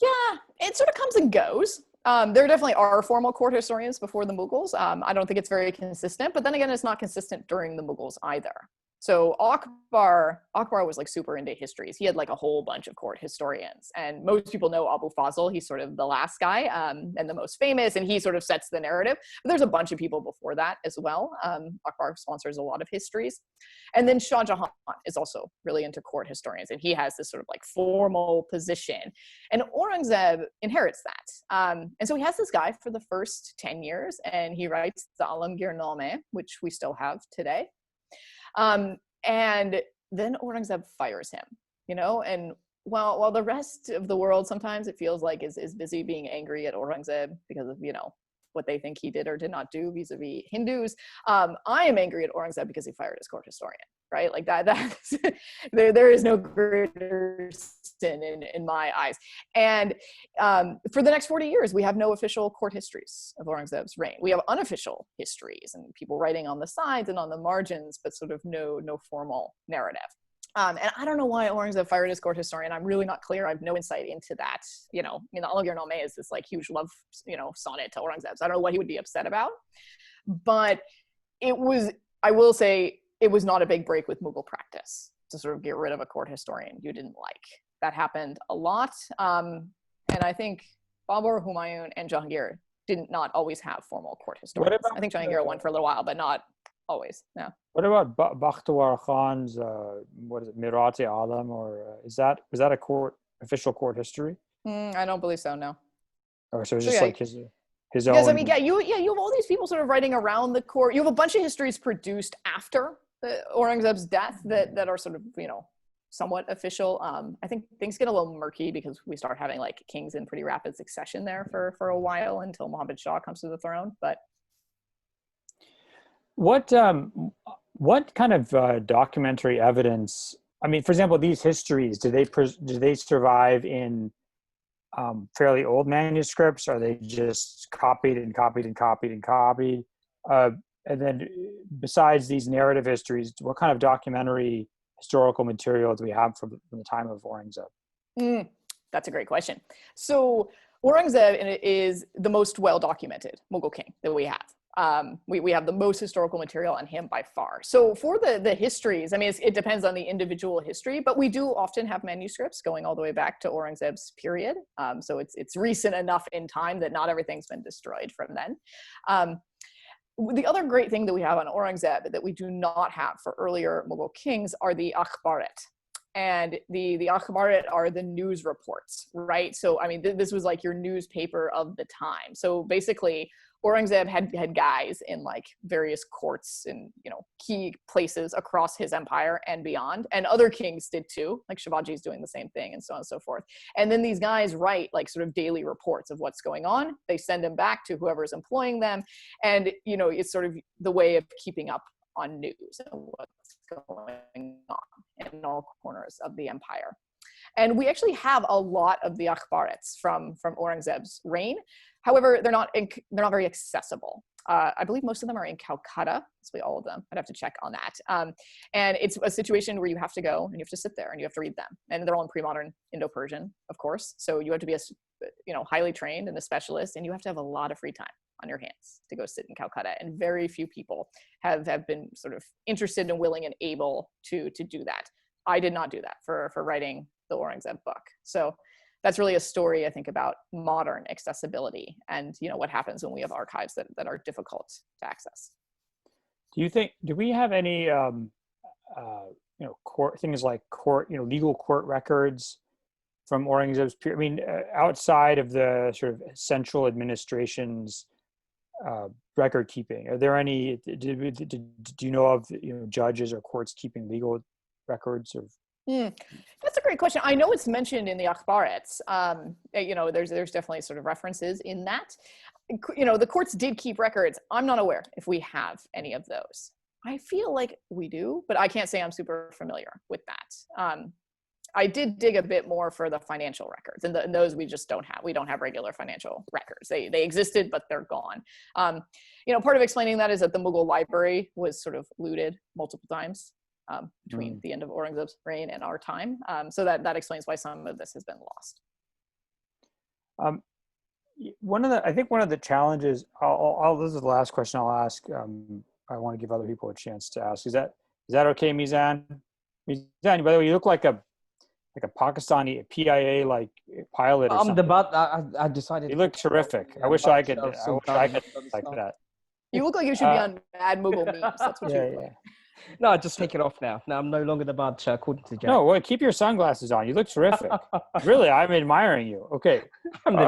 Yeah, it sort of comes and goes. There definitely are formal court historians before the Mughals. I don't think it's very consistent, but then again, it's not consistent during the Mughals either. So Akbar was like super into histories. He had like a whole bunch of court historians, and most people know Abu Fazl. He's sort of the last guy and the most famous, and he sort of sets the narrative. But there's a bunch of people before that as well. Akbar sponsors a lot of histories. And then Shah Jahan is also really into court historians, and he has this sort of like formal position. And Aurangzeb inherits that. And so he has this guy for the first 10 years, and he writes the Alamgir Name, which we still have today. And then Aurangzeb fires him, you know, and while the rest of the world sometimes it feels like is busy being angry at Aurangzeb because of, you know, what they think he did or did not do vis-a-vis Hindus, I am angry at Aurangzeb because he fired his court historian. right? Like that's there is no greater sin in my eyes. And for the next 40 years, we have no official court histories of Aurangzeb's reign. We have unofficial histories and people writing on the sides and on the margins, but sort of no formal narrative. And I don't know why Aurangzeb fired his court historian. I'm really not clear. I have no insight into that. You know, I mean, the Alamgir Nameh is this like huge love, sonnet to Aurangzeb. So I don't know what he would be upset about. But it was, I will say, it was not a big break with Mughal practice to sort of get rid of a court historian you didn't like. That happened a lot. And I think Babur, Humayun, and Jahangir did not always have formal court historians. I think Jahangir won for a little while, but not always. No. What about Bakhtawar Khan's, Mirat-e Alam, or was that a official court history? I don't believe so, no. Or so it was just like his own. Yes, I mean, you have all these people sort of writing around the court. You have a bunch of histories produced after Aurangzeb's death that are sort of, somewhat official. I think things get a little murky because we start having like kings in pretty rapid succession there for a while until Muhammad Shah comes to the throne. But what kind of documentary evidence? I mean, for example, these histories, do they survive in fairly old manuscripts? Are they just copied and copied and copied and copied? And then besides these narrative histories, what kind of documentary historical material do we have from the time of Aurangzeb? That's a great question. So Aurangzeb is the most well-documented Mughal king that we have. We have the most historical material on him by far. So for the histories, I mean, it depends on the individual history, but we do often have manuscripts going all the way back to Aurangzeb's period. So it's recent enough in time that not everything's been destroyed from then. The other great thing that we have on Aurangzeb that we do not have for earlier Mughal kings are the akhbarat. And the akhbarat are the news reports, right? So, I mean, this was like your newspaper of the time. So basically, Aurangzeb had guys in like various courts in, key places across his empire and beyond. And other kings did too, like Shivaji's doing the same thing and so on and so forth. And then these guys write like sort of daily reports of what's going on. They send them back to whoever's employing them. And, it's sort of the way of keeping up on news and what's going on in all corners of the empire. And we actually have a lot of the akhbarats from Aurangzeb's reign. However, they're not very accessible. I believe most of them are in Calcutta, possibly all of them. I'd have to check on that. And it's a situation where you have to go and you have to sit there and you have to read them. And they're all in pre-modern Indo-Persian, of course. So you have to be highly trained and a specialist, and you have to have a lot of free time on your hands to go sit in Calcutta. And very few people have been sort of interested and willing and able to do that. I did not do that for writing the Aurangzeb book. So that's really a story, I think, about modern accessibility and, what happens when we have archives that are difficult to access. Do we have any, court things like legal court records from Aurangzeb's period? I mean, outside of the sort of central administration's record keeping, are there any, do you know of, judges or courts keeping legal records of? That's a great question. I know it's mentioned in the akhbarats. There's definitely sort of references in that. The courts did keep records. I'm not aware if we have any of those. I feel like we do, but I can't say I'm super familiar with that. I did dig a bit more for the financial records, and those we just don't have. We don't have regular financial records. They existed, but they're gone. Part of explaining that is that the Mughal library was sort of looted multiple times between the end of Aurangzeb's reign and our time. So that explains why some of this has been lost. One of the challenges, this is the last question I'll ask. I want to give other people a chance to ask. Is that okay, Mizan? Mizan, by the way, you look like a Pakistani PIA like pilot or something. I decided. You look terrific. I wish I could like that. You look like you should be on Mad Mughal memes. That's what you look like. No, I just take it off now. Now I'm no longer the Badshah, according to Jack. No, well, keep your sunglasses on. You look terrific. Really, I'm admiring you. Okay. One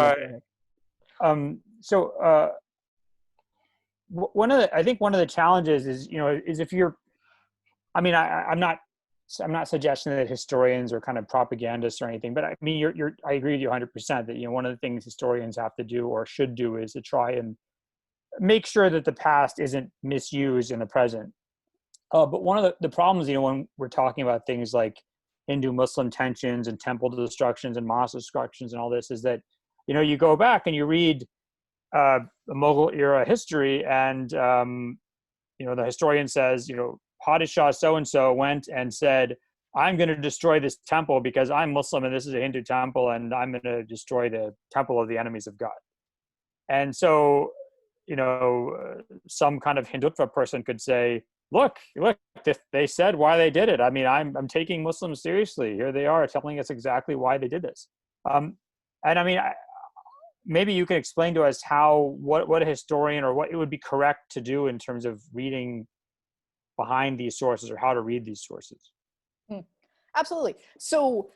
of the challenges is, is if you're, I mean, I'm not suggesting that historians are kind of propagandists or anything, but I mean, I agree with you 100% that, one of the things historians have to do or should do is to try and make sure that the past isn't misused in the present. But one of the problems, when we're talking about things like Hindu-Muslim tensions and temple destructions and mosque destructions and all this, is that, you go back and you read the Mughal era history, and the historian says, Padishah so-and-so went and said, I'm going to destroy this temple because I'm Muslim and this is a Hindu temple, and I'm going to destroy the temple of the enemies of God. And so, some kind of Hindutva person could say, look, they said why they did it. I mean, I'm taking Muslims seriously. Here they are telling us exactly why they did this. And I mean, maybe you can explain to us what a historian, or what it would be correct to do in terms of reading behind these sources, or how to read these sources. Absolutely. So,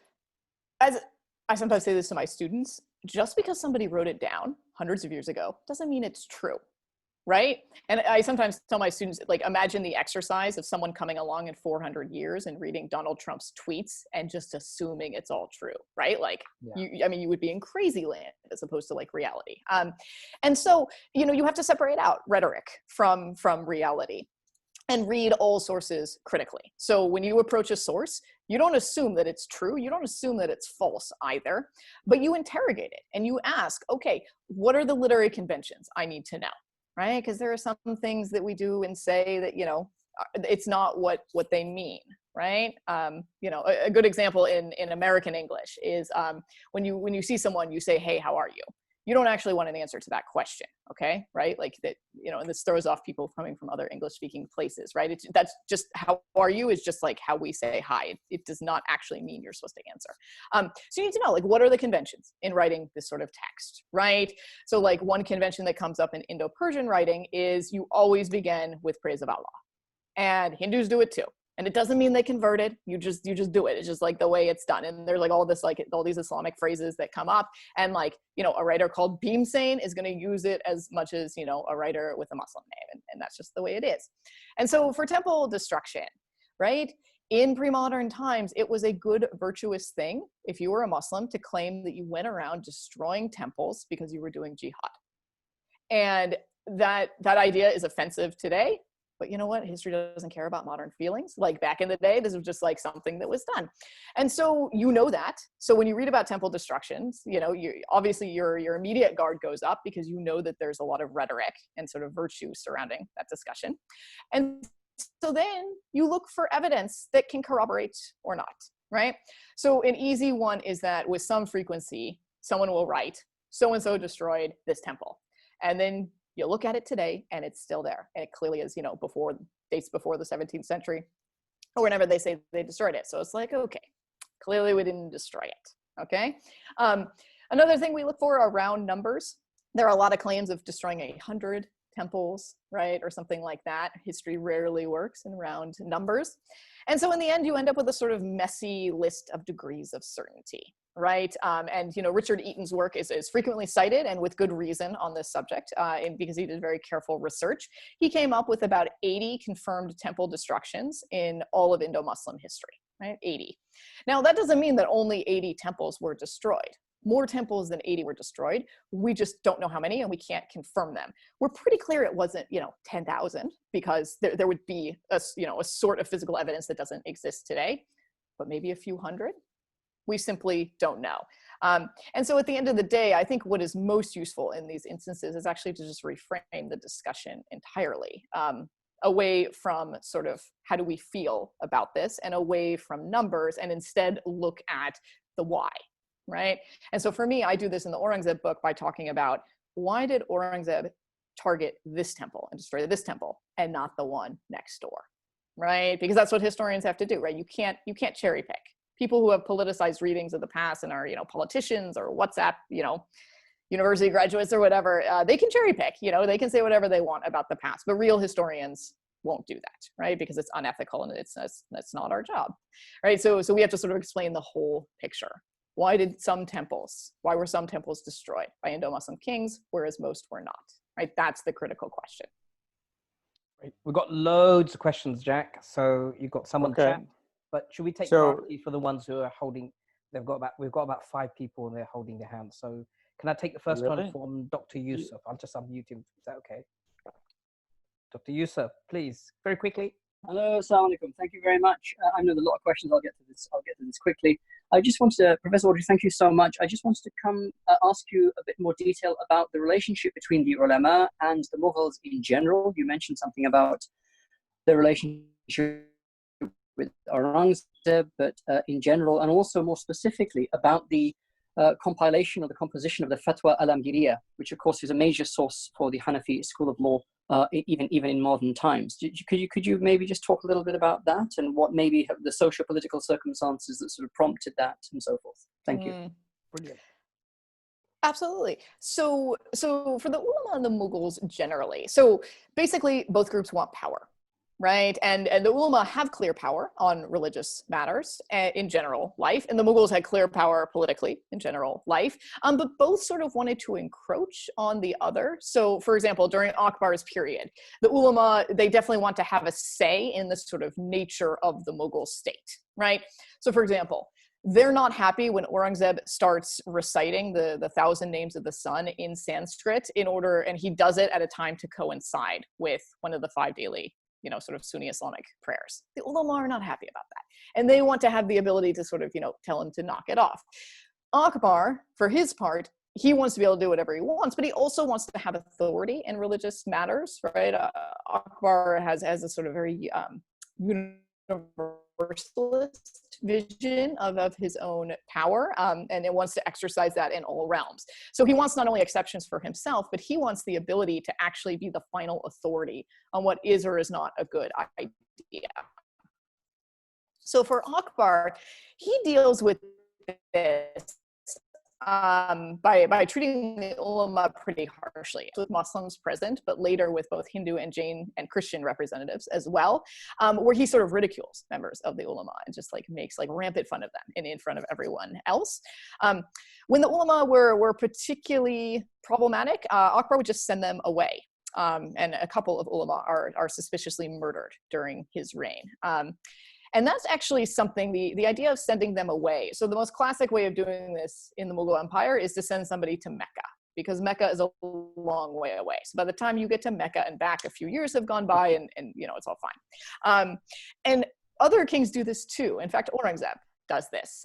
as I sometimes say this to my students, just because somebody wrote it down hundreds of years ago doesn't mean it's true, right? And I sometimes tell my students, like, imagine the exercise of someone coming along in 400 years and reading Donald Trump's tweets and just assuming it's all true, right? Like, you would be in crazy land as opposed to like reality. And so, you have to separate out rhetoric from reality, and read all sources critically. So when you approach a source, you don't assume that it's true. You don't assume that it's false either, but you interrogate it and you ask, okay, what are the literary conventions I need to know, right? Because there are some things that we do and say that, it's not what they mean, right? A good example in American English is when you see someone, you say, hey, how are you? You don't actually want an answer to that question, okay? Right? Like that, and this throws off people coming from other English-speaking places, right? That's just, how are you is just like how we say hi. It does not actually mean you're supposed to answer. So you need to know, like, what are the conventions in writing this sort of text, right? So like one convention that comes up in Indo-Persian writing is you always begin with praise of Allah. And Hindus do it too. And it doesn't mean they converted. You just do it. It's just like the way it's done. And there's like all these Islamic phrases that come up. And like, a writer called Bhimsen is going to use it as much as, a writer with a Muslim name. And that's just the way it is. And so for temple destruction, right? In pre-modern times, it was a good, virtuous thing if you were a Muslim to claim that you went around destroying temples because you were doing jihad. And that idea is offensive today. But you know what? History doesn't care about modern feelings. Like back in the day, this was just like something that was done. And so that. So when you read about temple destructions, obviously your immediate guard goes up because you know that there's a lot of rhetoric and sort of virtue surrounding that discussion. And so then you look for evidence that can corroborate or not, right? So an easy one is that with some frequency, someone will write, so-and-so destroyed this temple. And then you look at it today and it's still there. And it clearly is, dates before the 17th century or whenever they say they destroyed it. So it's like, okay, clearly we didn't destroy it, okay? Another thing we look for are round numbers. There are a lot of claims of destroying 100 temples, right? Or something like that. History rarely works in round numbers. And so in the end, you end up with a sort of messy list of degrees of certainty, right? And Richard Eaton's work is frequently cited, and with good reason, on this subject, because he did very careful research. He came up with about 80 confirmed temple destructions in all of Indo-Muslim history, right? 80. Now, that doesn't mean that only 80 temples were destroyed. More temples than 80 were destroyed. We just don't know how many, and we can't confirm them. We're pretty clear it wasn't, 10,000, because there would be a sort of physical evidence that doesn't exist today, but maybe a few hundred. We simply don't know. And so at the end of the day, I think what is most useful in these instances is actually to just reframe the discussion entirely, away from sort of how do we feel about this and away from numbers, and instead look at the why, right? And so for me, I do this in the Aurangzeb book by talking about, why did Aurangzeb target this temple and destroy this temple and not the one next door, right? Because that's what historians have to do, right? You can't cherry pick. People who have politicized readings of the past and are, politicians or WhatsApp, university graduates or whatever, they can cherry pick, they can say whatever they want about the past, but real historians won't do that, right? Because it's unethical and that's not our job, right? So we have to sort of explain the whole picture. Why were some temples destroyed by Indo-Muslim kings, whereas most were not, right? That's the critical question. Right. We've got loads of questions, Jack. So you've got some on the chat. But should we take priority for the ones who are holding? We've got about 5 people and they're holding their hands. So can I take the first one from Dr. Yusuf? I'll just unmute him. Is that okay? Dr. Yusuf, please, very quickly. Hello, assalamu alaikum. Thank you very much. I know there are a lot of questions. I'll get to this. I'll get to this quickly. I just wanted to, Professor Audrey, thank you so much. I just wanted to come ask you a bit more detail about the relationship between the ulama and the Mughals in general. You mentioned something about the relationship with Aurangzeb, but in general, and also more specifically about the compilation or the composition of the Fatwa Alamgiriya, which of course is a major source for the Hanafi school of law, even in modern times. Could you maybe just talk a little bit about that and what maybe the socio-political circumstances that sort of prompted that and so forth? Thank you. Brilliant. Absolutely. So for the ulama and the Mughals generally, so basically both groups want power, right? And the ulama have clear power on religious matters in general life, and the Mughals had clear power politically in general life, but both sort of wanted to encroach on the other. So for example, during Akbar's period, the ulama, they definitely want to have a say in the sort of nature of the Mughal state, right? So for example, they're not happy when Aurangzeb starts reciting the 1,000 names of the sun in Sanskrit and he does it at a time to coincide with one of the 5 daily, sort of Sunni Islamic prayers. The ulama are not happy about that. And they want to have the ability to sort of, tell him to knock it off. Akbar, for his part, he wants to be able to do whatever he wants, but he also wants to have authority in religious matters, right? Akbar has a sort of very universalist vision of his own power, and it wants to exercise that in all realms. So he wants not only exceptions for himself, but he wants the ability to actually be the final authority on what is or is not a good idea. So for Akbar, he deals with this by treating the ulama pretty harshly, with Muslims present, but later with both Hindu and Jain and Christian representatives as well, where he sort of ridicules members of the ulama and just makes rampant fun of them in front of everyone else. When the ulama were particularly problematic, Akbar would just send them away. And a couple of ulama are suspiciously murdered during his reign. And that's actually something, the idea of sending them away. So the most classic way of doing this in the Mughal Empire is to send somebody to Mecca, because Mecca is a long way away. So by the time you get to Mecca and back, a few years have gone by and it's all fine. And other kings do this too. In fact, Aurangzeb does this.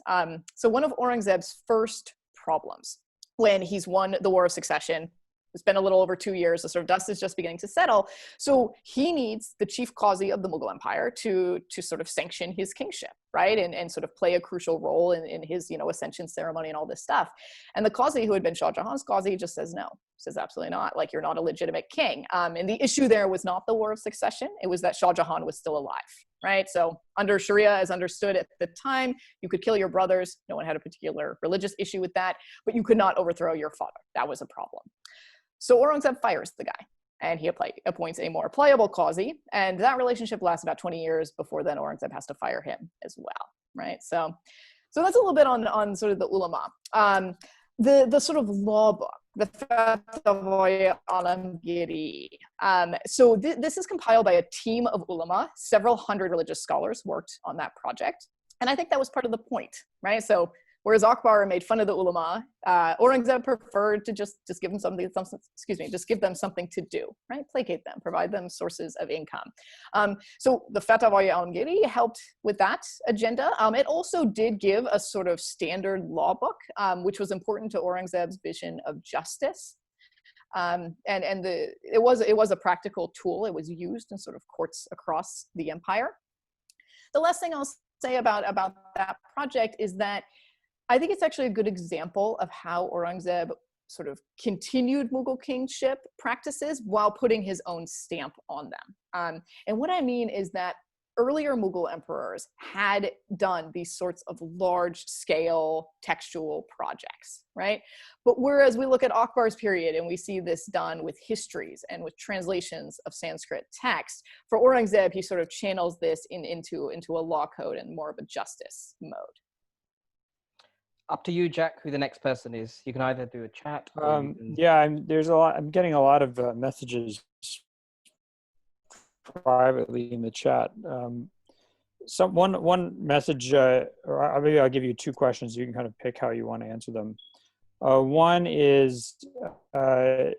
So one of Aurangzeb's first problems when he's won the War of Succession, it's been a little over 2 years, the sort of dust is just beginning to settle. So he needs the chief qazi of the Mughal Empire to sort of sanction his kingship, right? And sort of play a crucial role in his, ascension ceremony and all this stuff. And the qazi, who had been Shah Jahan's qazi, just says no, says absolutely not, you're not a legitimate king. And the issue there was not the War of Succession, it was that Shah Jahan was still alive, right? So under Sharia, as understood at the time, you could kill your brothers. No one had a particular religious issue with that, but you could not overthrow your father. That was a problem. So Aurangzeb fires the guy and he appoints a more pliable qazi, and that relationship lasts about 20 years before then Aurangzeb has to fire him as well, right? So that's a little bit on sort of the ulama. The sort of law book, the Fatwa Alamgiri. So this is compiled by a team of ulama. Several hundred religious scholars worked on that project. And I think that was part of the point, right? So whereas Akbar made fun of the ulama, Aurangzeb preferred to just give them just give them something to do, right? Placate them, provide them sources of income. So the Fatwa Alamgiri helped with that agenda. It also did give a sort of standard law book, which was important to Aurangzeb's vision of justice. It was a practical tool. It was used in sort of courts across the empire. The last thing I'll say about that project is that I think it's actually a good example of how Aurangzeb sort of continued Mughal kingship practices while putting his own stamp on them. And what I mean is that earlier Mughal emperors had done these sorts of large-scale textual projects, right? But whereas we look at Akbar's period and we see this done with histories and with translations of Sanskrit text, for Aurangzeb, he sort of channels this into a law code and more of a justice mode. Up to you, Jack, who the next person is. You can either do a chat. Yeah, I'm getting a lot of messages privately in the chat. One message, or maybe I'll give you 2 questions. You can kind of pick how you want to answer them. One is, how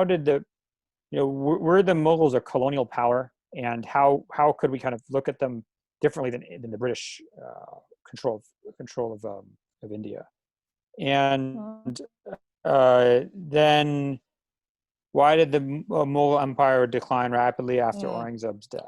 did were the Mughals a colonial power and how could we kind of look at them differently than the British control of India. And then why did the Mughal Empire decline rapidly after Aurangzeb's death?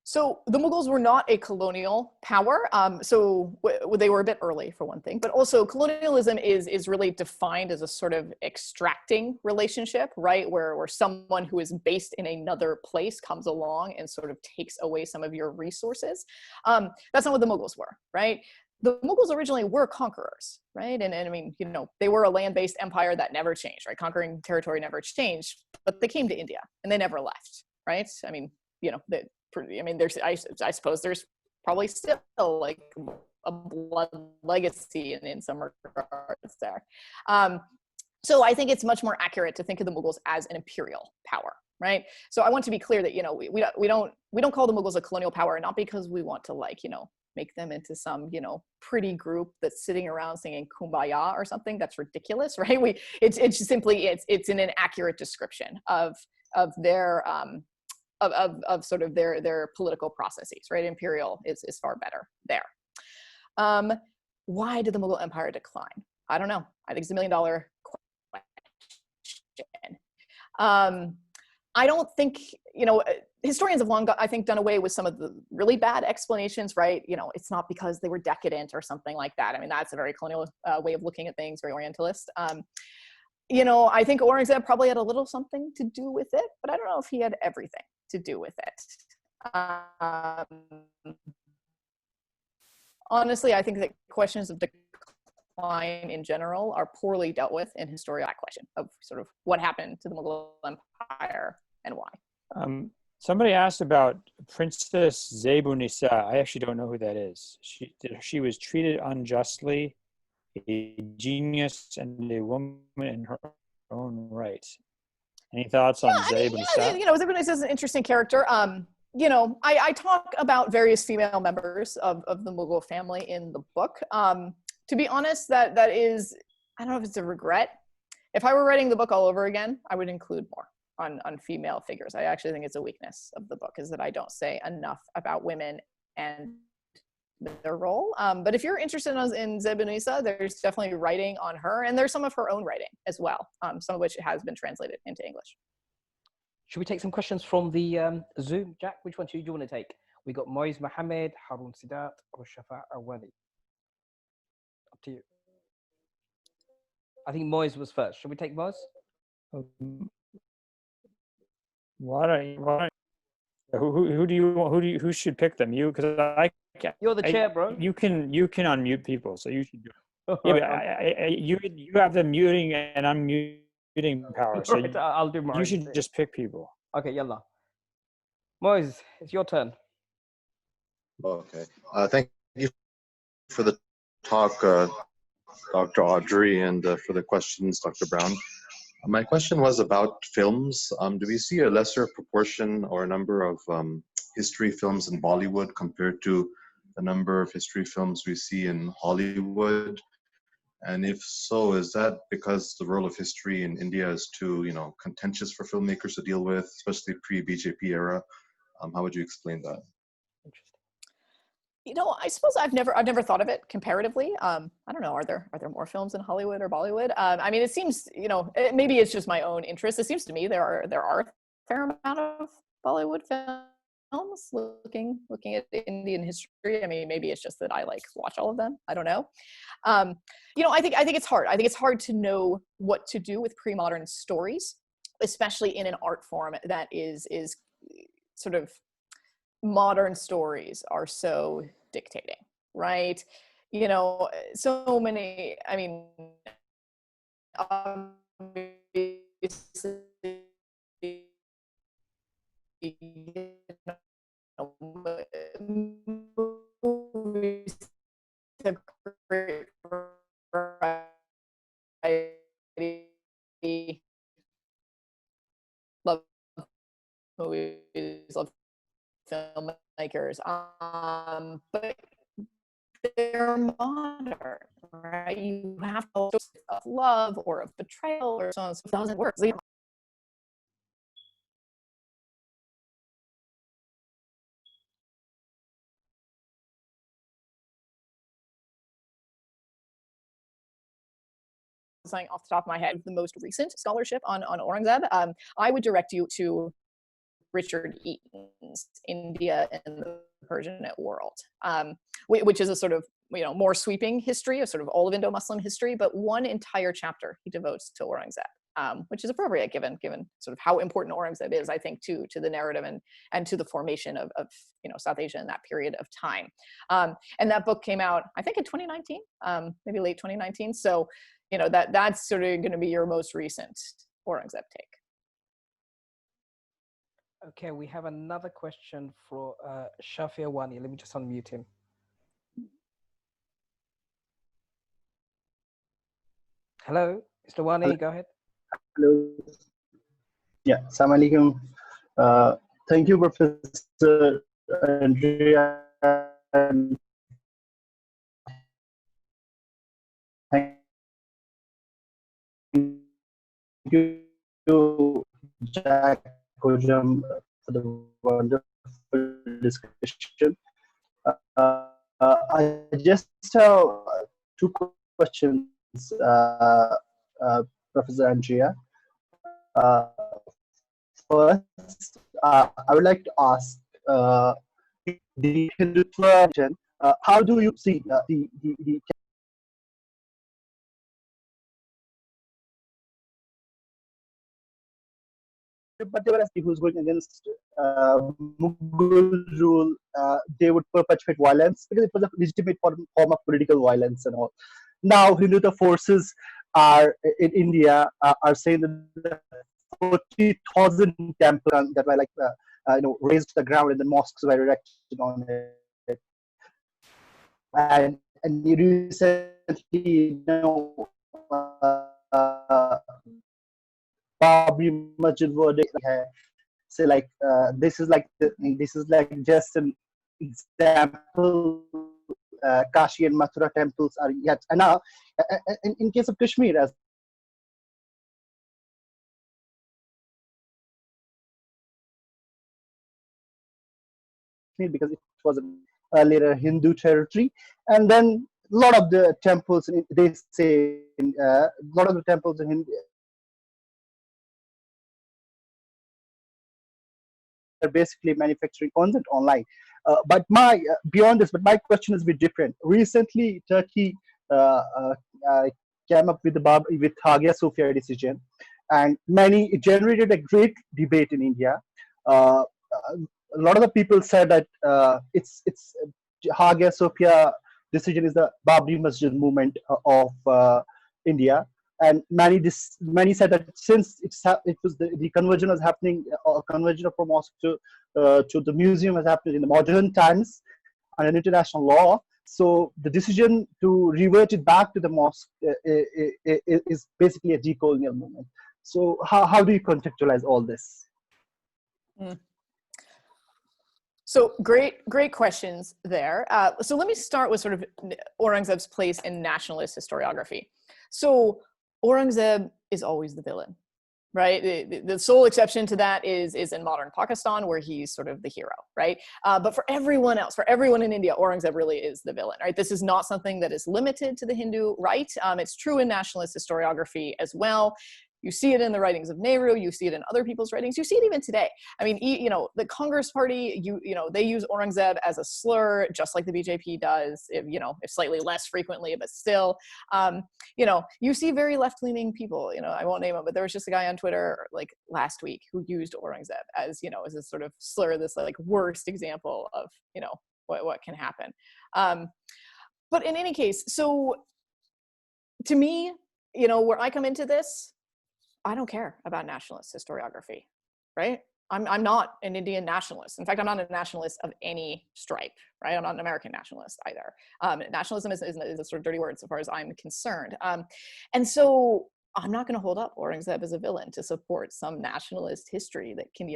So the Mughals were not a colonial power. They were a bit early, for one thing, but also colonialism is really defined as a sort of extracting relationship, right? Where someone who is based in another place comes along and sort of takes away some of your resources. That's not what the Mughals were, right? The Mughals originally were conquerors, right? And I mean, you know, they were a land-based empire that never changed, right? Conquering territory never changed, but they came to India and they never left, right? I mean, you know, I suppose there's probably still like a blood legacy in some regards there. So I think it's much more accurate to think of the Mughals as an imperial power, right? So I want to be clear that, you know, we don't call the Mughals a colonial power, not because we want to, like, you know, make them into some, you know, pretty group that's sitting around singing Kumbaya or something. That's ridiculous, right? It's simply it's an inaccurate description of their of sort of their political processes, right? Imperial is far better there. Why did the Mughal Empire decline? I don't know. I think it's $1 million question. I don't think, you know, historians have long, I think, done away with some of the really bad explanations, right? You know, it's not because they were decadent or something like that. I mean, that's a very colonial way of looking at things, very Orientalist. You know, I think Aurangzeb probably had a little something to do with it, but I don't know if he had everything to do with it. Honestly, I think that questions of decline in general are poorly dealt with in historiography. That question of sort of what happened to the Mughal Empire and why. Somebody asked about Princess Zebunisa. I actually don't know who that is. She was treated unjustly, a genius and a woman in her own right. Any thoughts on Zebunisa? Yeah, you know, Zebunisa is an interesting character. You know, I talk about various female members of the Mughal family in the book. To be honest, that is, I don't know if it's a regret. If I were writing the book all over again, I would include more on female figures. I actually think it's a weakness of the book, is that I don't say enough about women and their role. But if you're interested in Zebunisa, there's definitely writing on her, and there's some of her own writing as well, some of which has been translated into English. Should we take some questions from the Zoom? Jack, which one do you want to take? We got Moiz Mohammed, Harun Sidat, or Shafa Awali. Up to you. I think Moiz was first. Should we take Moiz? Who do you want? Who should pick them? You, because I can't. You're the chair, bro. You can unmute people, so you should do it. Yeah, but you have the muting and unmuting power, so right, I'll do mine. You should just pick people. Okay, yalla. Moiz, it's your turn. Okay. Thank you for the talk, Dr. Audrey, and for the questions, Dr. Brown. My question was about films. Do we see a lesser proportion or number of history films in Bollywood compared to the number of history films we see in Hollywood? And if so, is that because the role of history in India is too, you know, contentious for filmmakers to deal with, especially pre-BJP era? How would you explain that? Interesting. You know, I suppose I've never thought of it comparatively. I don't know. Are there more films in Hollywood or Bollywood? I mean, it seems, you know, maybe it's just my own interest. It seems to me there are a fair amount of Bollywood films looking at Indian history. I mean, maybe it's just that I like watch all of them. I don't know. You know, I think it's hard. I think it's hard to know what to do with pre-modern stories, especially in an art form that is sort of, modern stories are so dictating, right? You know, so many, I mean, obviously, you know, movies have great variety. Love movies, love filmmakers, but they're modern, right? You have to of love or of betrayal or so on, so it doesn't work. something off the top of my head, the most recent scholarship on Aurangzeb, I would direct you to Richard Eaton's India and the Persianate World, which is a sort of, more sweeping history of sort of all of Indo-Muslim history, but one entire chapter he devotes to Aurangzeb, which is appropriate given sort of how important Aurangzeb is, I think, to the narrative and to the formation of South Asia in that period of time. And that book came out, I think, in 2019, maybe late 2019. So, that's sort of going to be your most recent Aurangzeb take. Okay, we have another question for Shafia Wani. Let me just unmute him. Hello, Mr. Wani, go ahead. Hello. Yeah, Assalamu alaikum. Thank you, Professor Andrea. And thank you, Jack Kojam, for the wonderful discussion. I just have two questions, Professor Andrea. First, I would like to ask the Hindutva religion, how do you see the but there were people who's going against Mughal rule, they would perpetuate violence because it was a legitimate form of political violence and all. Now, Hindutva forces are in India are saying that 40,000 temples that were razed to the ground and the mosques were erected on it. And recently, Babri Masjid verdict say this is like just an example. Kashi and Mathura temples are yet, and now in case of Kashmir, as because it was earlier a Hindu territory, and then a lot of the temples, they say, a lot of the temples in India are basically manufacturing content online. But beyond this, but my question is a bit different. Recently, Turkey came up with with Hagia Sophia decision, and it generated a great debate in India. A lot of the people said that it's Hagia Sophia decision is the Babri Masjid movement of India, and many said that since it was the conversion was happening, or conversion from mosque to the museum has happened in the modern times and an international law. So the decision to revert it back to the mosque is basically a decolonial movement. So how do you contextualize all this? Mm. So great questions there. So let me start with sort of Aurangzeb's place in nationalist historiography. So Aurangzeb is always the villain, right? The sole exception to that is in modern Pakistan, where he's sort of the hero, right? But for everyone else, for everyone in India, Aurangzeb really is the villain, right? This is not something that is limited to the Hindu right. It's true in nationalist historiography as well. You see it in the writings of Nehru. You see it in other people's writings. You see it even today. I mean, the Congress Party, they use Aurangzeb as a slur, just like the BJP does, if slightly less frequently, but still. You see very left-leaning people. I won't name them, but there was just a guy on Twitter like last week who used Aurangzeb as as a sort of slur, this like worst example of what can happen. But in any case, so to me, where I come into this, I don't care about nationalist historiography, right? I'm not an Indian nationalist. In fact, I'm not a nationalist of any stripe, right? I'm not an American nationalist either. Nationalism is a sort of dirty word so far as I'm concerned. And so I'm not going to hold up Aurangzeb as a villain to support some nationalist history that can,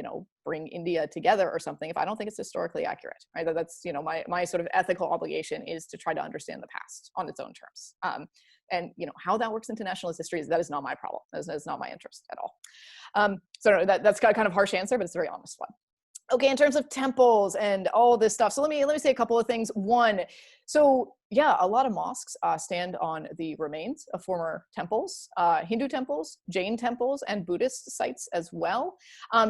bring India together or something if I don't think it's historically accurate, right? That's, my sort of ethical obligation is to try to understand the past on its own terms. And how that works into nationalist history that is not my problem. That is not my interest at all. So that's got kind of harsh answer, but it's a very honest one. Okay, in terms of temples and all this stuff. So let me say a couple of things. One, so yeah, a lot of mosques stand on the remains of former temples, Hindu temples, Jain temples, and Buddhist sites as well.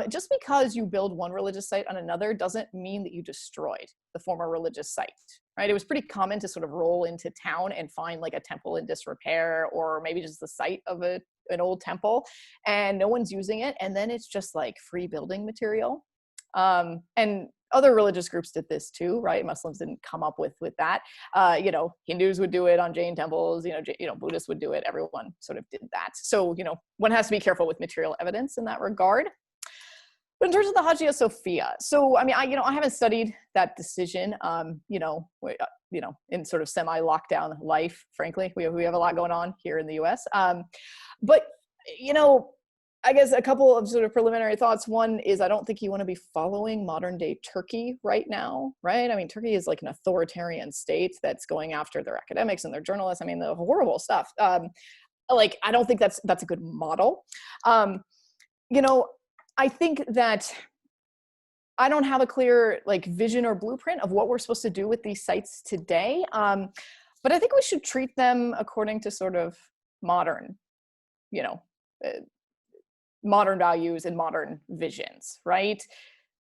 Just because you build one religious site on another doesn't mean that you destroyed the former religious site, right? It was pretty common to sort of roll into town and find like a temple in disrepair, or maybe just the site of an old temple, and no one's using it, and then it's just like free building material. And other religious groups did this too, right? Muslims didn't come up with that. You know, Hindus would do it on Jain temples. You know, Buddhists would do it. Everyone sort of did that. So, you know, one has to be careful with material evidence in that regard. But in terms of the Hagia Sophia, so I mean, I haven't studied that decision. You know, in sort of semi-lockdown life, frankly, we have a lot going on here in the U.S. But you know, I guess a couple of sort of preliminary thoughts. One is I don't think you want to be following modern day Turkey right now, right? I mean, Turkey is like an authoritarian state that's going after their academics and their journalists. I mean, the horrible stuff. Like, I don't think that's a good model. You know, I think that I don't have a clear like vision or blueprint of what we're supposed to do with these sites today. But I think we should treat them according to sort of modern, you know, modern values and modern visions, right?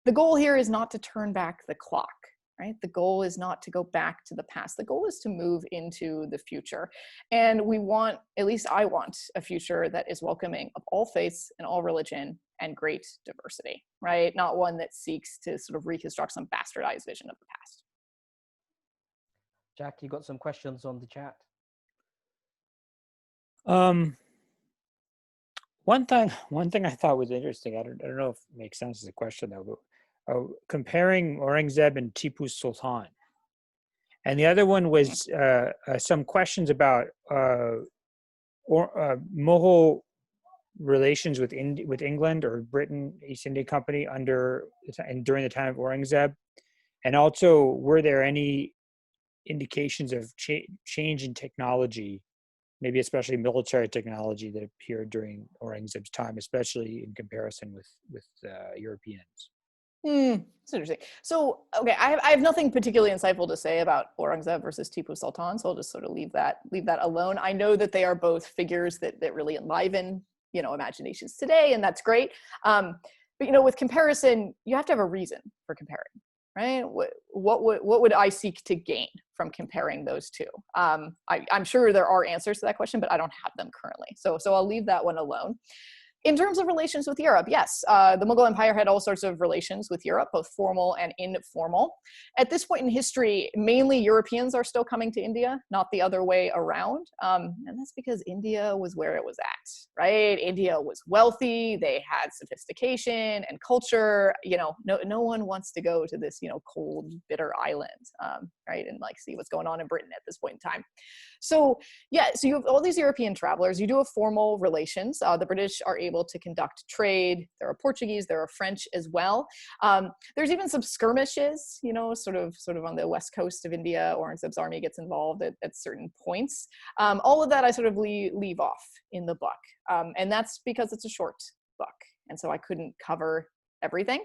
The goal here is not to turn back the clock, right? The goal is not to go back to the past. The goal is to move into the future. And we want, at least I want, a future that is welcoming of all faiths and all religion and great diversity, right? Not one that seeks to sort of reconstruct some bastardized vision of the past. Jack, you got some questions on the chat? One thing I thought was interesting, I don't know if it makes sense as a question though, but comparing Aurangzeb and Tipu Sultan. And the other one was some questions about Mughal relations with England or Britain, East India Company during the time of Aurangzeb. And also, were there any indications of change in technology, maybe especially military technology, that appeared during Aurangzeb's time, especially in comparison with Europeans? It's interesting. So, okay, I have nothing particularly insightful to say about Aurangzeb versus Tipu Sultan, so I'll just sort of leave that alone. I know that they are both figures that really enliven, you know, imaginations today, and that's great. But you know, with comparison, you have to have a reason for comparing, right? What would I seek to gain from comparing those two? I'm sure there are answers to that question, but I don't have them currently. So I'll leave that one alone. In terms of relations with Europe, yes, the Mughal Empire had all sorts of relations with Europe, both formal and informal. At this point in history, mainly Europeans are still coming to India, not the other way around. And that's because India was where it was at, right? India was wealthy, they had sophistication and culture. You know, no one wants to go to this, you know, cold, bitter island, right? And like see what's going on in Britain at this point in time. So yeah, so you have all these European travelers, you do have formal relations. The British are able to conduct trade. There are Portuguese, there are French as well. There's even some skirmishes, you know, sort of on the west coast of India. Aurangzeb's army gets involved at certain points. All of that I sort of leave off in the book. And that's because it's a short book. And so I couldn't cover everything.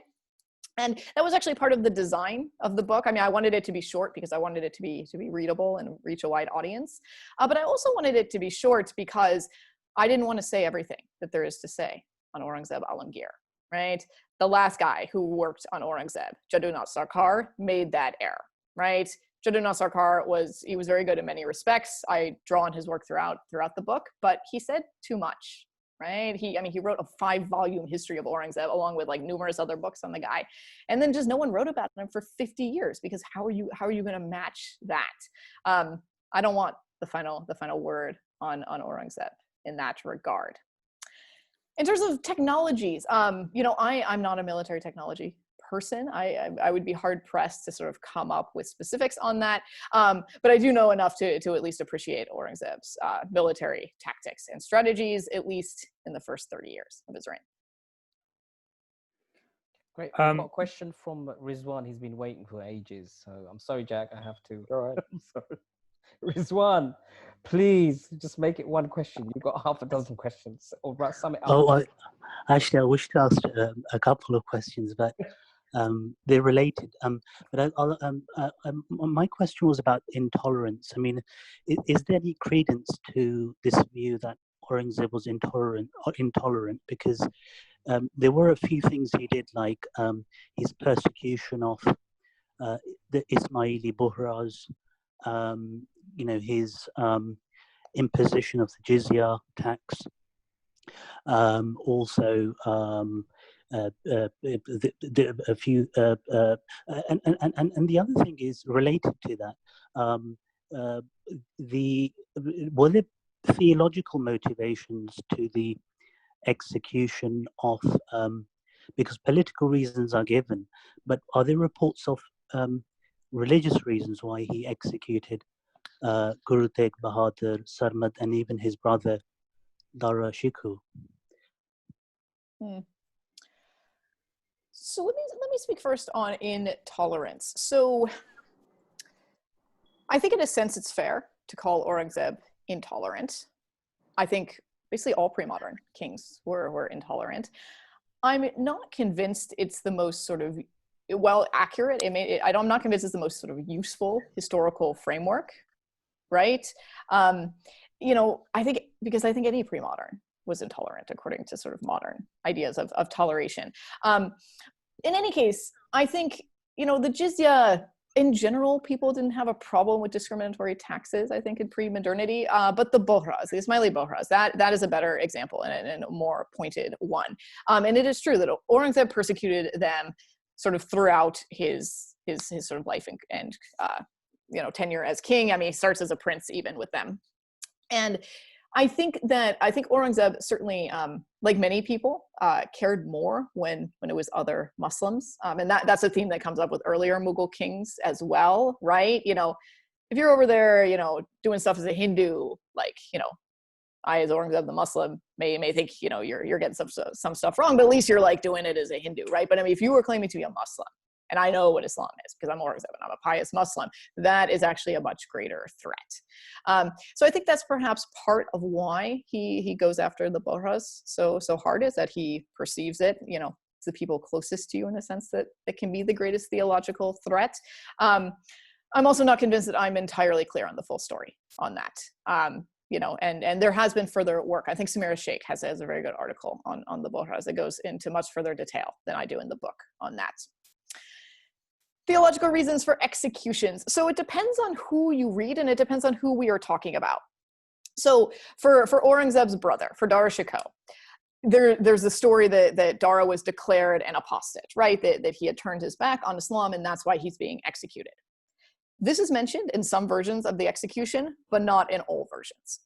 And that was actually part of the design of the book. I mean, I wanted it to be short because I wanted it to be readable and reach a wide audience. But I also wanted it to be short because I didn't want to say everything that there is to say on Aurangzeb Alamgir, right? The last guy who worked on Aurangzeb, Jadunat Sarkar, made that error, right? Jadunat Sarkar was very good in many respects. I draw on his work throughout the book, but he said too much, right? He wrote a 5-volume history of Aurangzeb along with like numerous other books on the guy. And then just no one wrote about him for 50 years because how are you going to match that? I don't want the final word on Aurangzeb in that regard. In terms of technologies, you know, I'm not a military technology person. I would be hard pressed to sort of come up with specifics on that. But I do know enough to at least appreciate Aurangzeb's military tactics and strategies, at least in the first 30 years of his reign. Great. We've got a question from Rizwan. He's been waiting for ages. So I'm sorry, Jack, I have to. All right. I'm sorry. Rizwan, please just make it one question. You've got half a dozen questions. Or sum it up. Oh, actually, I wish to ask a couple of questions, but they're related. But my question was about intolerance. I mean, is there any credence to this view that Aurangzeb was intolerant? Because there were a few things he did, like his persecution of the Ismaili Bohras, his imposition of the jizya tax, also a few, and the other thing is related to that. Were there theological motivations to the execution of, because political reasons are given, but are there reports of religious reasons why he executed Guru Tegh Bahadur, Sarmad, and even his brother Dara Shikoh? So let me speak first on intolerance. So I think in a sense it's fair to call Aurangzeb intolerant. I think basically all pre-modern kings were intolerant. I'm not convinced it's the most sort of, well, accurate. I'm not convinced it's the most sort of useful historical framework, right? I think, because I think any pre-modern was intolerant according to sort of modern ideas of toleration. In any case, I think, the jizya, in general, people didn't have a problem with discriminatory taxes, I think, in pre-modernity, but the Bohras, the Ismaili Bohras, that is a better example and a more pointed one. And it is true that Aurangzeb persecuted them sort of throughout his sort of life and tenure as king. I mean, he starts as a prince even with them. And I think Aurangzeb certainly, like many people, cared more when it was other Muslims. And that's a theme that comes up with earlier Mughal kings as well, right? If you're over there, doing stuff as a Hindu, like, I as Aurangzeb the Muslim may think, you're getting some stuff wrong, but at least you're like doing it as a Hindu, right? But I mean, if you were claiming to be a Muslim, and I know what Islam is because I'm Aurangzeb and I'm a pious Muslim, that is actually a much greater threat. So I think that's perhaps part of why he goes after the Bohras so hard, is that he perceives it, it's the people closest to you in a sense that can be the greatest theological threat. I'm also not convinced that I'm entirely clear on the full story on that. And there has been further work. I think Samira Sheikh has a very good article on the Bohras that goes into much further detail than I do in the book on that. Theological reasons for executions. So it depends on who you read, and it depends on who we are talking about. So for Aurangzeb's brother, for Dara Shikoh, there's a story that Dara was declared an apostate, right? That he had turned his back on Islam, and that's why he's being executed. This is mentioned in some versions of the execution, but not in all versions.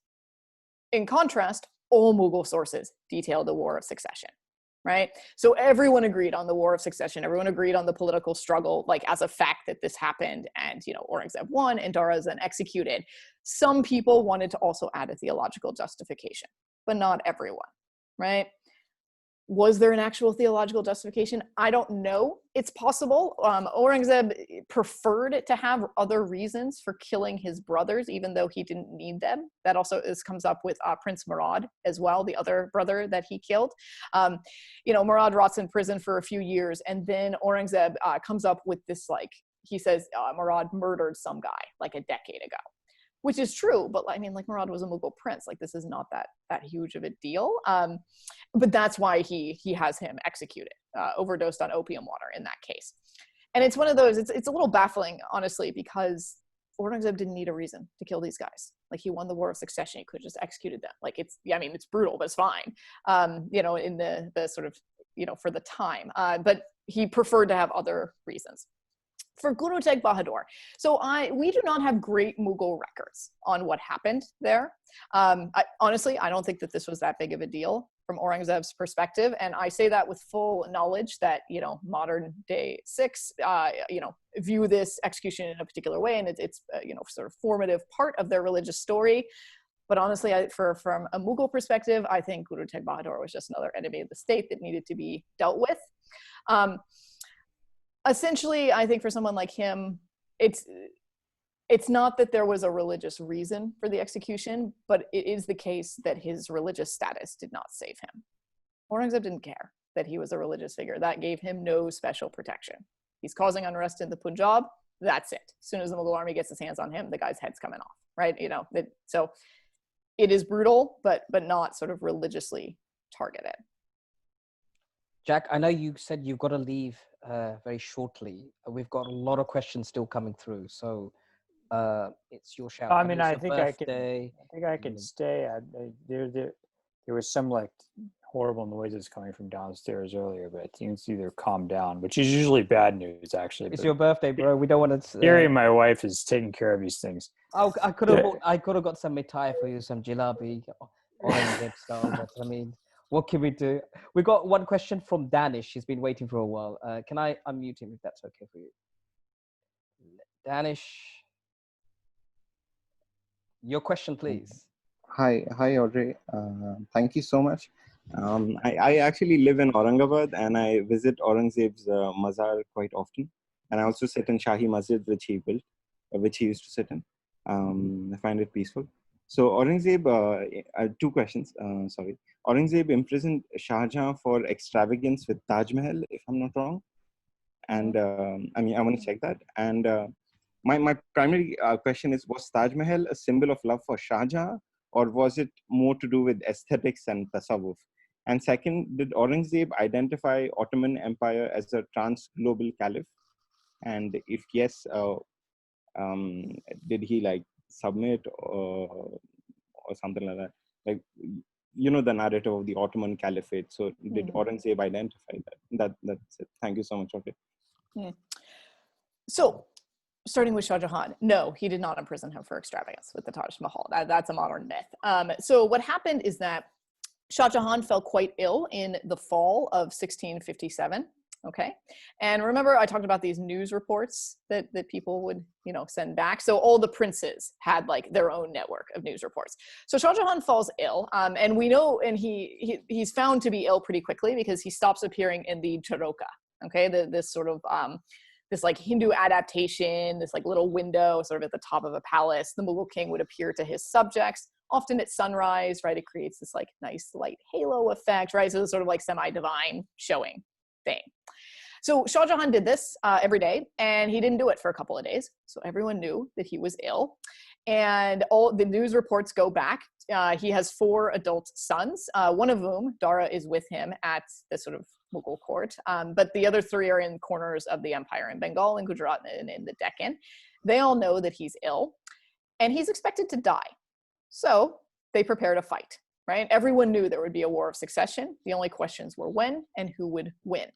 In contrast, all Mughal sources detail the War of Succession, right? So everyone agreed on the War of Succession. Everyone agreed on the political struggle, like as a fact that this happened, and Aurangzeb won and Dara is then executed. Some people wanted to also add a theological justification, but not everyone, right? Was there an actual theological justification? I don't know. It's possible. Aurangzeb preferred to have other reasons for killing his brothers, even though he didn't need them. That also comes up with Prince Murad as well, the other brother that he killed. Murad rots in prison for a few years, and then Aurangzeb comes up with this, he says Murad murdered some guy like a decade ago. Which is true, but Murad was a Mughal prince. This is not that huge of a deal. But that's why he has him executed, overdosed on opium water in that case. And it's one of those, it's a little baffling, honestly, because Aurangzeb didn't need a reason to kill these guys. He won the War of Succession, he could have just executed them. It's brutal, but it's fine, in the sort of, for the time. But he preferred to have other reasons. For Guru Tegh Bahadur, we do not have great Mughal records on what happened there. Honestly, I don't think that this was that big of a deal from Aurangzeb's perspective, and I say that with full knowledge that modern day Sikhs view this execution in a particular way, and it's sort of formative part of their religious story. But honestly, from a Mughal perspective, I think Guru Tegh Bahadur was just another enemy of the state that needed to be dealt with. Essentially, I think for someone like him, it's not that there was a religious reason for the execution, but it is the case that his religious status did not save him. Aurangzeb didn't care that he was a religious figure. That gave him no special protection. He's causing unrest in the Punjab. That's it. As soon as the Mughal army gets its hands on him, the guy's head's coming off, right? You know, so it is brutal, but not sort of religiously targeted. Jack, I know you said you've got to leave very shortly. We've got a lot of questions still coming through, so it's your shout. I mean, it's I your think birthday. I think I can stay. There was some like horrible noises coming from downstairs earlier, but it seems to either calm down, which is usually bad news, actually. It's your birthday, bro. We don't want to. Gary, my wife, is taking care of these things. I could have got some mitai for you, some jalebi, Aurangzeb style. But I mean, what can we do? We got one question from Danish. He's been waiting for a while. Can I unmute him if that's okay for you? Danish, your question, please. Hi, Audrey. Thank you so much. I actually live in Aurangabad and I visit Aurangzeb's mazar quite often. And I also sit in Shahi Masjid, which he built, which he used to sit in. I find it peaceful. So Aurangzeb, two questions, sorry. Aurangzeb imprisoned Shah Jahan for extravagance with Taj Mahal, if I'm not wrong. And I mean, I want to check that. And my primary question is, was Taj Mahal a symbol of love for Shah Jahan, or was it more to do with aesthetics and tasawwuf? And second, did Aurangzeb identify Ottoman Empire as a trans-global caliph? And if yes, did he like submit or something like that? Like, you know, the narrative of the Ottoman Caliphate. So did Aurangzeb identify that? That's it. Thank you so much, Audrey. So starting with Shah Jahan, no, he did not imprison him for extravagance with the Taj Mahal. That's a modern myth. So what happened is that Shah Jahan fell quite ill in the fall of 1657. Okay. And remember, I talked about these news reports that people would, send back. So all the princes had like their own network of news reports. So Shah Jahan falls ill, and we know, and he's found to be ill pretty quickly because he stops appearing in the Charoka. Okay. This sort of, this like Hindu adaptation, this like little window sort of at the top of a palace. The Mughal king would appear to his subjects, often at sunrise, right? It creates this like nice light halo effect, right? So it's sort of like semi-divine showing thing. So Shah Jahan did this every day, and he didn't do it for a couple of days. So everyone knew that he was ill, and all the news reports go back. He has 4 adult sons, one of whom, Dara, is with him at the sort of Mughal court, but the other 3 are in corners of the empire, in Bengal, in Gujarat, and in the Deccan. They all know that he's ill, and he's expected to die. So they prepare to fight, right? Everyone knew there would be a war of succession. The only questions were when and who would win.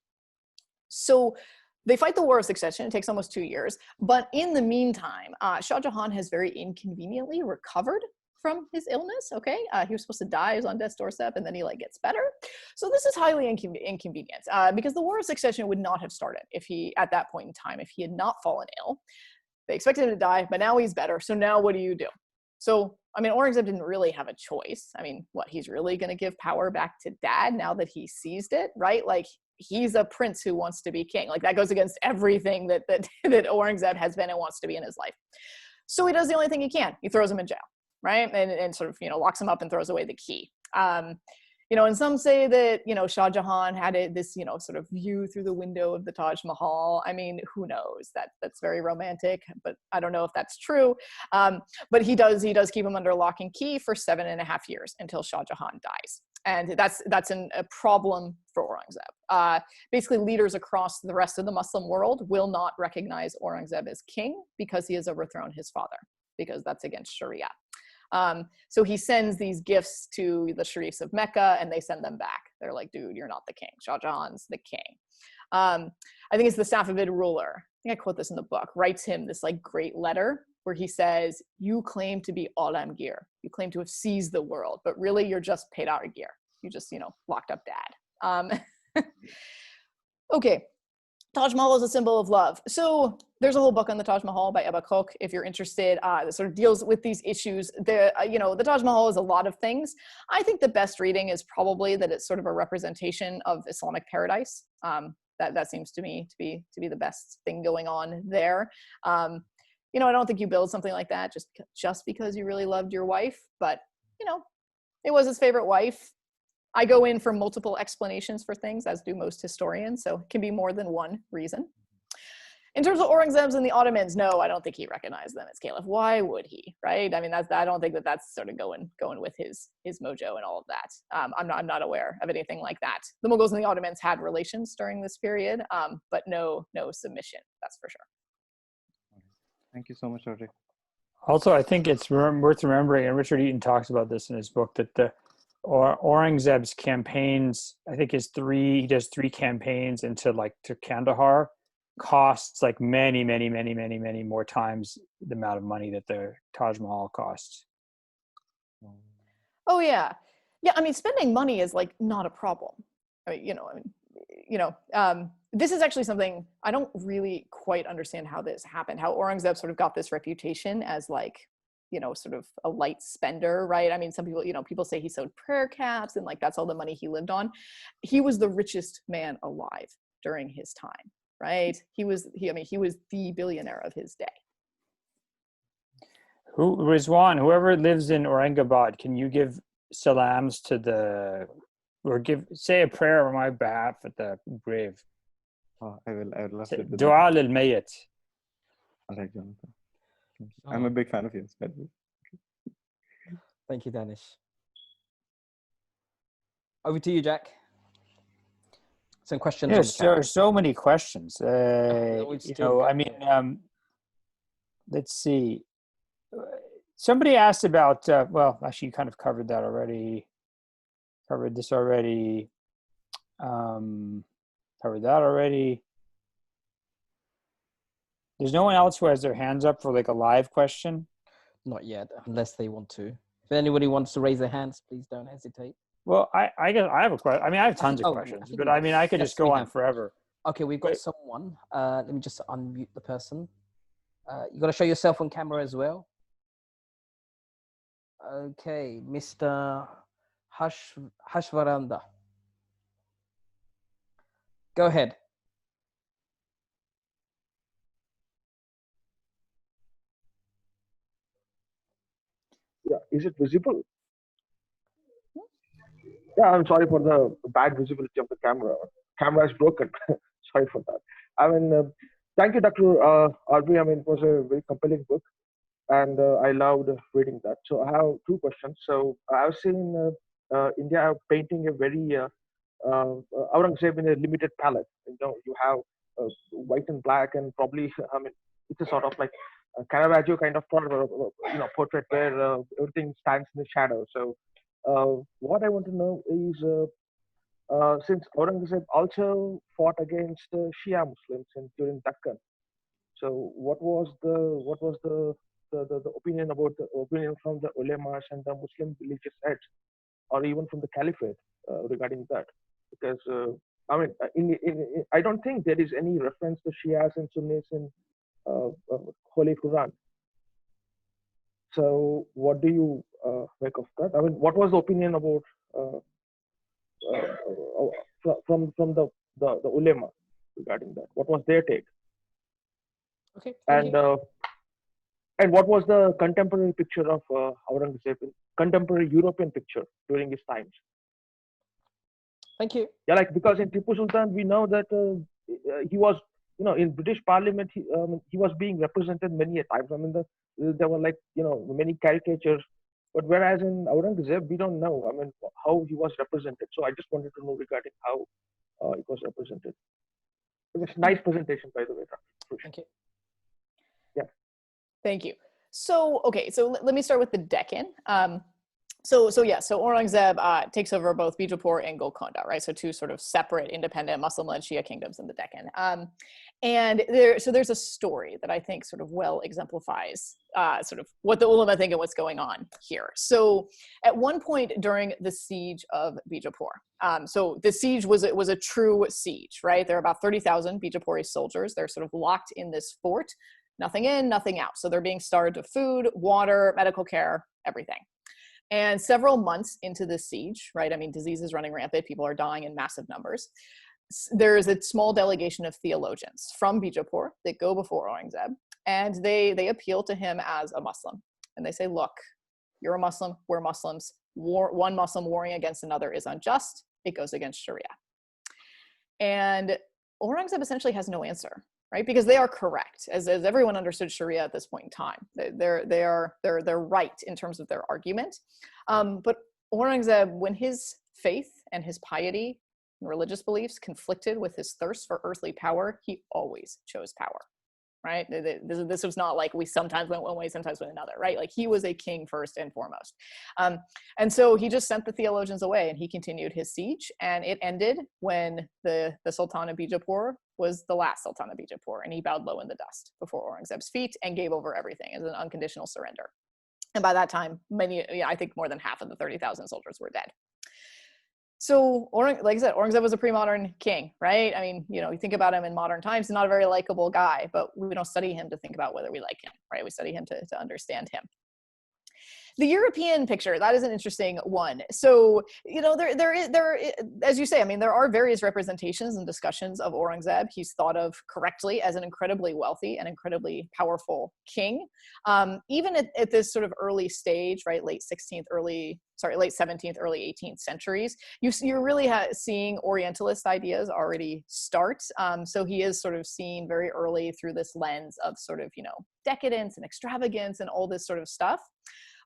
So they fight the war of succession. It takes almost 2 years. But in the meantime, Shah Jahan has very inconveniently recovered from his illness. Okay, he was supposed to die. He was on death's doorstep, and then he like gets better. So this is highly inconvenient because the war of succession would not have started if he, at that point in time, if he had not fallen ill. They expected him to die, but now he's better. So now what do you do? So, I mean, Aurangzeb didn't really have a choice. I mean, what, he's really going to give power back to dad now that he seized it, right? Like, he's a prince who wants to be king. Like, that goes against everything that Aurangzeb has been and wants to be in his life. So he does the only thing he can. He throws him in jail, right? And sort of, locks him up and throws away the key. And some say that, Shah Jahan had this, sort of view through the window of the Taj Mahal. I mean, who knows? That's very romantic, but I don't know if that's true. But he does keep him under lock and key for 7.5 years until Shah Jahan dies. And that's a problem for Aurangzeb. Basically, leaders across the rest of the Muslim world will not recognize Aurangzeb as king because he has overthrown his father, because that's against Sharia. So he sends these gifts to the Sharifs of Mecca, and they send them back. They're like, dude, you're not the king. Shah Jahan's the king. I think it's the Safavid ruler, I think I quote this in the book, writes him this like great letter where he says, you claim to be Alamgir. You claim to have seized the world, but really you're just Pedargir. You just, locked up dad. Okay. Taj Mahal is a symbol of love. So there's a whole book on the Taj Mahal by Ebba Koch, if you're interested, that sort of deals with these issues. The Taj Mahal is a lot of things. I think the best reading is probably that it's sort of a representation of Islamic paradise. That seems to me to be the best thing going on there. I don't think you build something like that just because you really loved your wife, but it was his favorite wife. I go in for multiple explanations for things, as do most historians, so it can be more than one reason. In terms of Aurangzebs and the Ottomans, no, I don't think he recognized them as caliph. Why would he, right? I mean, I don't think that that's sort of going with his mojo and all of that. I'm not aware of anything like that. The Mughals and the Ottomans had relations during this period, but no submission, that's for sure. Thank you so much, Audrey. Also, I think it's worth remembering, and Richard Eaton talks about this in his book, that the Aurangzeb's campaigns, I think he does 3 campaigns to Kandahar, costs like many more times the amount of money that the Taj Mahal costs. Oh yeah. I mean, spending money is like not a problem. This is actually something I don't really quite understand how this happened, how Aurangzeb sort of got this reputation as like, sort of a light spender, right? I mean, some people, people say he sewed prayer caps and like that's all the money he lived on. He was the richest man alive during his time, right? He was the billionaire of his day. Rizwan, whoever lives in Aurangabad, can you give salams to say a prayer on my behalf at the grave? Oh, I would love to. Dua lil mayyit. All right, Jonathan. I'm a big fan of yours. Thank you, Danish. Over to you, Jack. Some questions. Yes, so many questions. Let's see. Somebody asked about, well, actually you kind of covered that already. Covered this already. Covered that already. There's no one else who has their hands up for like a live question? Not yet, unless they want to. If anybody wants to raise their hands, please don't hesitate. Well, I guess I have a question. I mean, I have tons of questions, but I mean, I could just go on forever. Okay, we've got someone. Let me just unmute the person. You got to show yourself on camera as well. Okay, Mr. Hashvaranda. Go ahead. Yeah, is it visible? Yeah, I'm sorry for the bad visibility of the camera. Camera is broken. Sorry for that. I mean, thank you, Dr. Audrey. I mean, it was a very compelling book, and I loved reading that. So I have 2 questions. So I've seen India painting a very Aurangzeb in a limited palette. You have white and black, and probably, I mean, it's a sort of like a Caravaggio kind of portrait where everything stands in the shadow. So what I want to know is, since Aurangzeb also fought against Shia Muslims during Deccan, so what was the opinion from the ulemas and the Muslim religious heads, or even from the Caliphate regarding that? Because I mean, I don't think there is any reference to Shias and Sunnis in Holy Quran. So what do you make of that? I mean, what was the opinion about from the ulema regarding that? What was their take? Okay. And what was the contemporary picture of Aurangzeb, contemporary European picture during his times? Thank you. Yeah, like, because in Tipu Sultan, we know that he was, in British Parliament, he was being represented many a times. I mean, there were like, many caricatures. But whereas in Aurangzeb, we don't know, I mean, how he was represented. So I just wanted to know regarding how it was represented. It was a nice presentation, by the way. Thank you. Yeah. Thank you. So, okay, so let me start with the Deccan. So Aurangzeb takes over both Bijapur and Golconda, right? So 2 sort of separate, independent Muslim-led Shia kingdoms in the Deccan. And there's a story that I think sort of well exemplifies sort of what the ulama think and what's going on here. So at one point during the siege of Bijapur, so the siege was a true siege, right? There are about 30,000 Bijapuri soldiers. They're sort of locked in this fort, nothing in, nothing out. So they're being starved of food, water, medical care, everything. And several months into the siege, right? I mean, disease is running rampant. People are dying in massive numbers. There is a small delegation of theologians from Bijapur that go before Aurangzeb, and they appeal to him as a Muslim. And they say, look, you're a Muslim, we're Muslims. one Muslim warring against another is unjust, it goes against Sharia. And Aurangzeb essentially has no answer, right? Because they are correct, as everyone understood Sharia at this point in time. They're right in terms of their argument. But Aurangzeb, when his faith and his piety and religious beliefs conflicted with his thirst for earthly power, he always chose power, right? This was not like we sometimes went one way, sometimes went another, right? Like he was a king first and foremost. And so he just sent the theologians away and he continued his siege, and it ended when the Sultan of Bijapur was the last Sultan of Bijapur, and he bowed low in the dust before Aurangzeb's feet and gave over everything as an unconditional surrender. And by that time, I think more than half of the 30,000 soldiers were dead. So, like I said, Aurangzeb was a pre-modern king, right? I mean, you think about him in modern times, he's not a very likable guy, but we don't study him to think about whether we like him, right? We study him to understand him. The European picture, that is an interesting one. So, there is, as you say, I mean, there are various representations and discussions of Aurangzeb. He's thought of correctly as an incredibly wealthy and incredibly powerful king. Even at this sort of early stage, right, late 17th, early 18th centuries, you're really seeing Orientalist ideas already start. So he is sort of seen very early through this lens of sort of, decadence and extravagance and all this sort of stuff.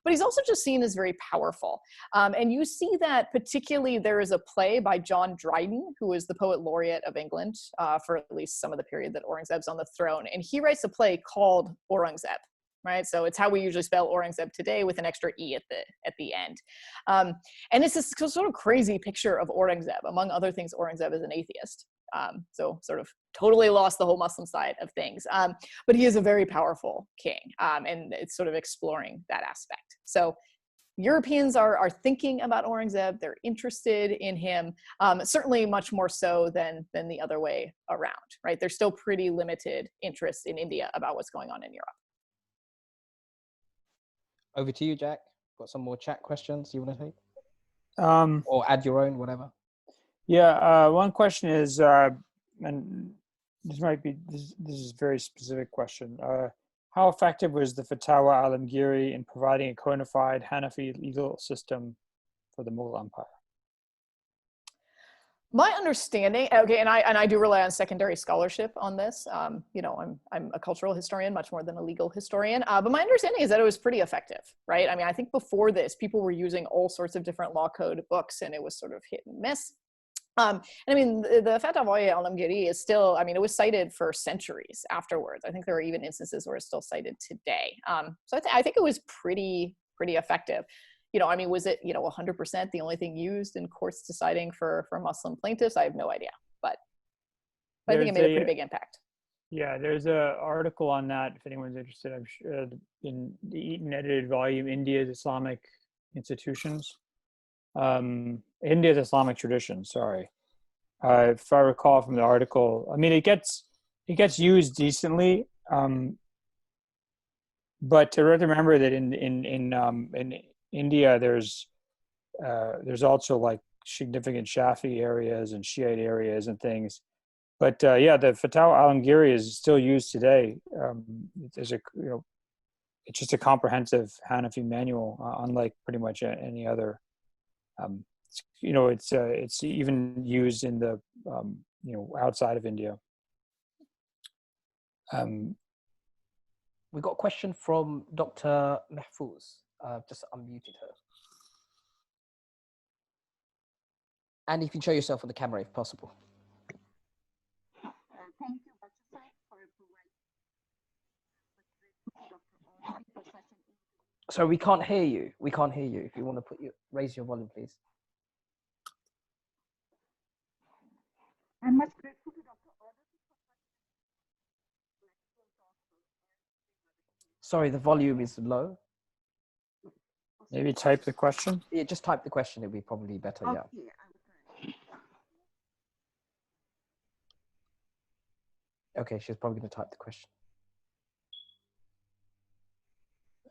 But he's also just seen as very powerful. And you see that particularly there is a play by John Dryden, who is the poet laureate of England for at least some of the period that Aurangzeb's on the throne. And he writes a play called Aurangzeb, right? So it's how we usually spell Aurangzeb today with an extra E at the end. And it's this sort of crazy picture of Aurangzeb. Among other things, Aurangzeb is an atheist. So sort of totally lost the whole Muslim side of things. But he is a very powerful king, and it's sort of exploring that aspect. So Europeans are thinking about Aurangzeb, they're interested in him, certainly much more so than the other way around, right? There's still pretty limited interest in India about what's going on in Europe. Over to you, Jack. Got some more chat questions you want to take? Or add your own, whatever. Yeah, one question is, and this is a very specific question. How effective was the Fatwa Alamgiri in providing a codified Hanafi legal system for the Mughal Empire? My understanding, okay, and I do rely on secondary scholarship on this. I'm a cultural historian much more than a legal historian, but my understanding is that it was pretty effective, right? I mean, I think before this, people were using all sorts of different law code books, and it was sort of hit and miss. And I mean, the Fatwa Alamgiri is still, I mean, it was cited for centuries afterwards. I think there are even instances where it's still cited today. So I think it was pretty effective. I mean, was it, 100% the only thing used in courts deciding for Muslim plaintiffs? I have no idea, but I think it made a pretty big impact. Yeah, there's an article on that if anyone's interested. I'm sure in the Eaton edited volume, India's Islamic Institutions. India's Islamic tradition, sorry. If I recall from the article, I mean, it gets used decently, but to remember that in India, there's also like significant Shafi areas and Shiite areas and things. But yeah, the Fatwa Alamgiri is still used today. It's just a comprehensive Hanafi manual, unlike pretty much any other. It's even used in the outside of India. We got a question from Dr. Mahfouz. Just unmuted her. And if you show yourself on the camera if possible. Thank you, Dr. Said, for providing. So we can't hear you. We can't hear you. If you want to raise your volume, please. I'm much grateful to Dr. Audrey. Sorry, the volume is low. Maybe type the question. Yeah, just type the question. It'd be probably better. Okay, Yeah. Okay, she's probably going to type the question.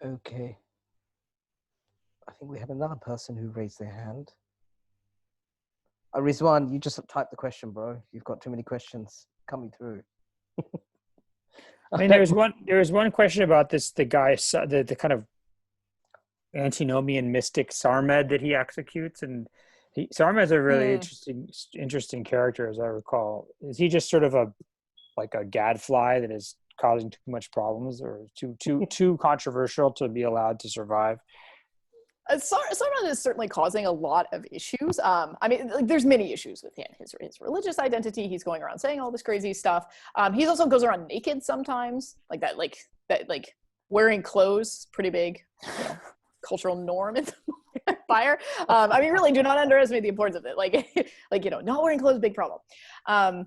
Okay. I think we have another person who raised their hand. Rizwan, you just type the question, bro. You've got too many questions coming through. I mean, there was one question about this. The guy, the kind of antinomian mystic Sarmed that he executes, and Sarmed's a really interesting character, as I recall. Is he just sort of like a gadfly that is causing too much problems, or too controversial to be allowed to survive? Sarmed is certainly causing a lot of issues. I mean, like, there's many issues with him. His religious identity. He's going around saying all this crazy stuff. He also goes around naked sometimes, like wearing clothes, pretty big, cultural norm in the Empire. I mean, really, do not underestimate the importance of it. Like not wearing clothes, big problem. I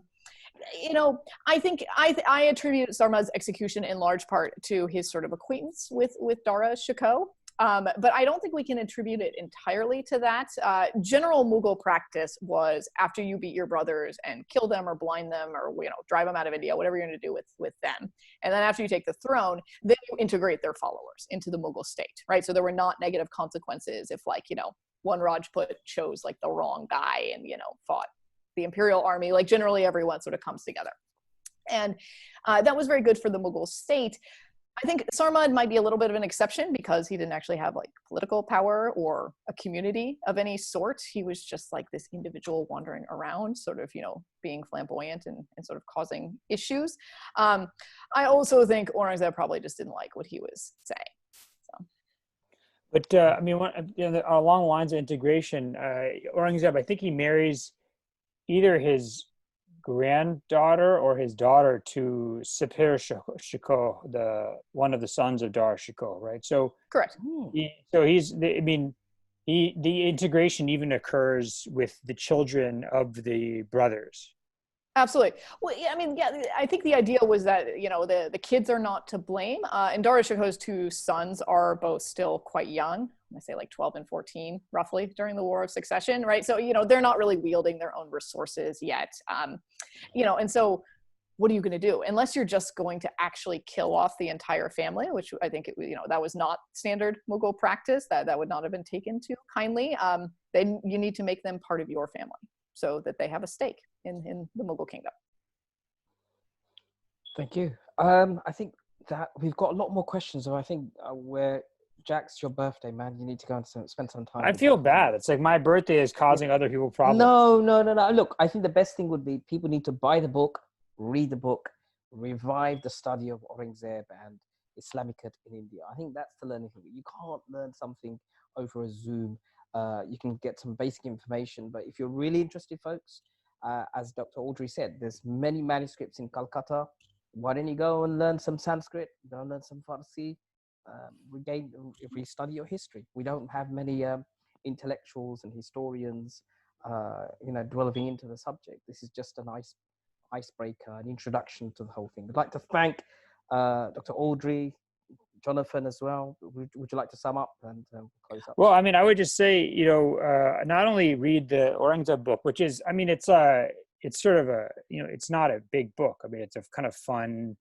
think I attribute Sarmed's execution in large part to his sort of acquaintance with Dara Shikoh. But I don't think we can attribute it entirely to that. General Mughal practice was, after you beat your brothers and kill them or blind them or drive them out of India, whatever you're going to do with them, and then after you take the throne, then you integrate their followers into the Mughal state, right? So there were not negative consequences if, one Rajput chose the wrong guy and fought the imperial army. Like, generally everyone sort of comes together, and that was very good for the Mughal state. I think Sarmed might be a little bit of an exception because he didn't actually have political power or a community of any sort. He was just this individual wandering around, sort of, being flamboyant and sort of causing issues. I also think Aurangzeb probably just didn't like what he was saying. So. But I mean, along the lines of integration, Aurangzeb, I think he marries either his granddaughter or his daughter to Sapir Shikoh, one of the sons of Dara Shikoh, right? So correct. The integration even occurs with the children of the brothers. Absolutely. Well, yeah, I mean, yeah, I think the idea was that, the kids are not to blame. And Dara Shikoh's two sons are both still quite young. I say 12 and 14, roughly, during the War of Succession, right? So, they're not really wielding their own resources yet. And so what are you going to do? Unless you're just going to actually kill off the entire family, which I think, that was not standard Mughal practice, that would not have been taken too kindly. Then you need to make them part of your family so that they have a stake in the Mughal kingdom. Thank you. I think that we've got a lot more questions. So I think Jack's your birthday, man. You need to go and spend some time. I feel bad. It's like my birthday is causing other people problems. No. Look, I think the best thing would be people need to buy the book, read the book, revive the study of Aurangzeb and Islamic in India. I think that's the learning thing. You can't learn something over a Zoom. You can get some basic information, but if you're really interested, folks, as Dr. Audrey said, there's many manuscripts in Calcutta. Why don't you go and learn some Sanskrit, go and learn some Farsi, restudy your history. We don't have many intellectuals and historians, delving into the subject. This is just a nice icebreaker, an introduction to the whole thing. I'd like to thank Dr. Audrey, Jonathan as well. Would you like to sum up and close up? Well, I mean, I would just say, not only read the Aurangzeb book, which is, I mean, it's sort of it's not a big book. I mean, it's a kind of fun,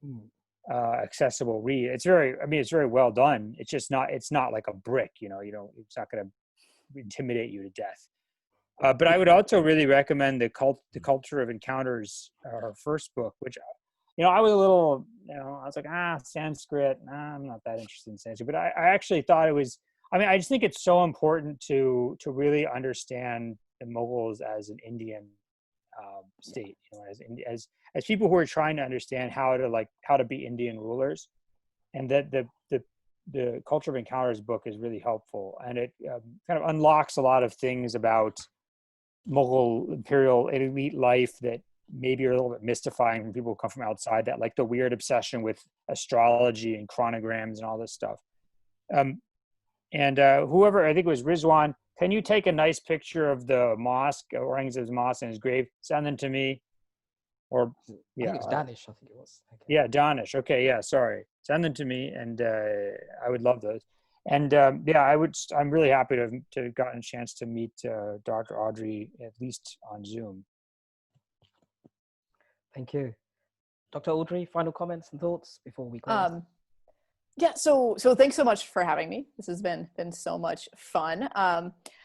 accessible read. It's very well done. It's not like a brick, it's not going to intimidate you to death. But I would also really recommend the Culture of Encounters, her first book, which, I was a little, I was like, Sanskrit, I'm not that interested in Sanskrit. But I actually thought it was, I just think it's so important to really understand the Mughals as an Indian state, as people who are trying to understand how to be Indian rulers, and that the Culture of Encounters book is really helpful, and it kind of unlocks a lot of things about Mughal imperial elite life that maybe are a little bit mystifying when people who come from outside, that like the weird obsession with astrology and chronograms and all this stuff. Whoever, I think it was Rizwan, can you take a nice picture of the mosque, Aurangzeb's mosque and his grave, send them to me? Or I think it's Danish, I think it was. Okay. Yeah, Danish. Okay, yeah, sorry. Send them to me, and I would love those. And I'm really happy to have gotten a chance to meet Dr. Audrey, at least on Zoom. Thank you. Dr. Audrey, final comments and thoughts before we close? So thanks so much for having me. This has been so much fun.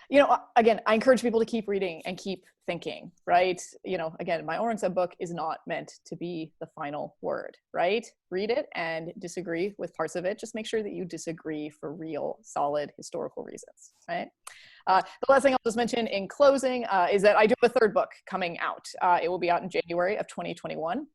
you know, again, I encourage people to keep reading and keep thinking, right? You know, again, my Aurangzeb book is not meant to be the final word, right? Read it and disagree with parts of it. Just make sure that you disagree for real, solid historical reasons, right? The last thing I'll just mention in closing is that I do have a third book coming out. It will be out in January of 2021.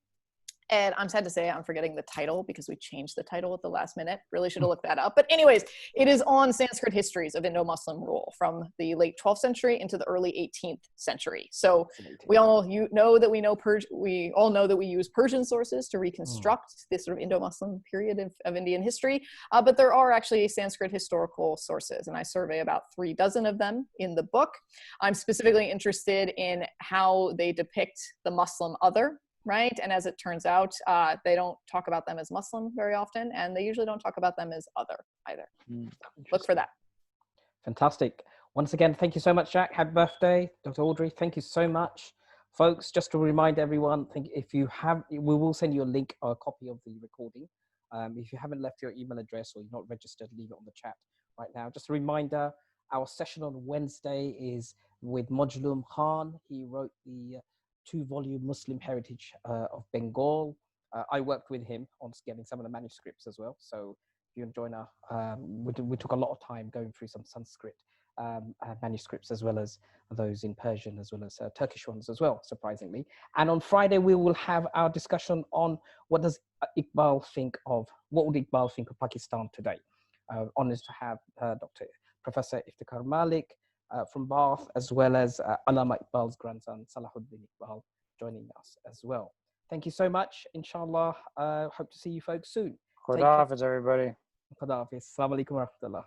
And I'm sad to say I'm forgetting the title because we changed the title at the last minute. Really should have looked that up. But anyways, it is on Sanskrit histories of Indo-Muslim rule from the late 12th century into the early 18th century. So we all know that we all know that we use Persian sources to reconstruct this sort of Indo-Muslim period of Indian history. But there are actually Sanskrit historical sources, and I survey about 36 of them in the book. I'm specifically interested in how they depict the Muslim other, right? And as it turns out, they don't talk about them as Muslim very often, and they usually don't talk about them as other either. Look for that. Fantastic. Once again, thank you so much, Jack. Happy birthday, Dr. Audrey. Thank you so much. Folks, just to remind everyone, if you have, we will send you a link or a copy of the recording. If you haven't left your email address or you're not registered, leave it on the chat right now. Just a reminder, our session on Wednesday is with Majlum Khan. He wrote the 2-volume Muslim Heritage of Bengal. I worked with him on getting some of the manuscripts as well. So if you join our, we took a lot of time going through some Sanskrit manuscripts as well as those in Persian, as well as Turkish ones as well, surprisingly. And on Friday, we will have our discussion on what would Iqbal think of Pakistan today. Honoured to have Professor Iftikhar Malik from Bath, as well as Allama Iqbal's grandson, Salahuddin Iqbal, joining us as well. Thank you so much. Inshallah, hope to see you folks soon. Khuda Hafiz, everybody. Khuda Hafiz. Assalamu alaikum wa rahmatullah.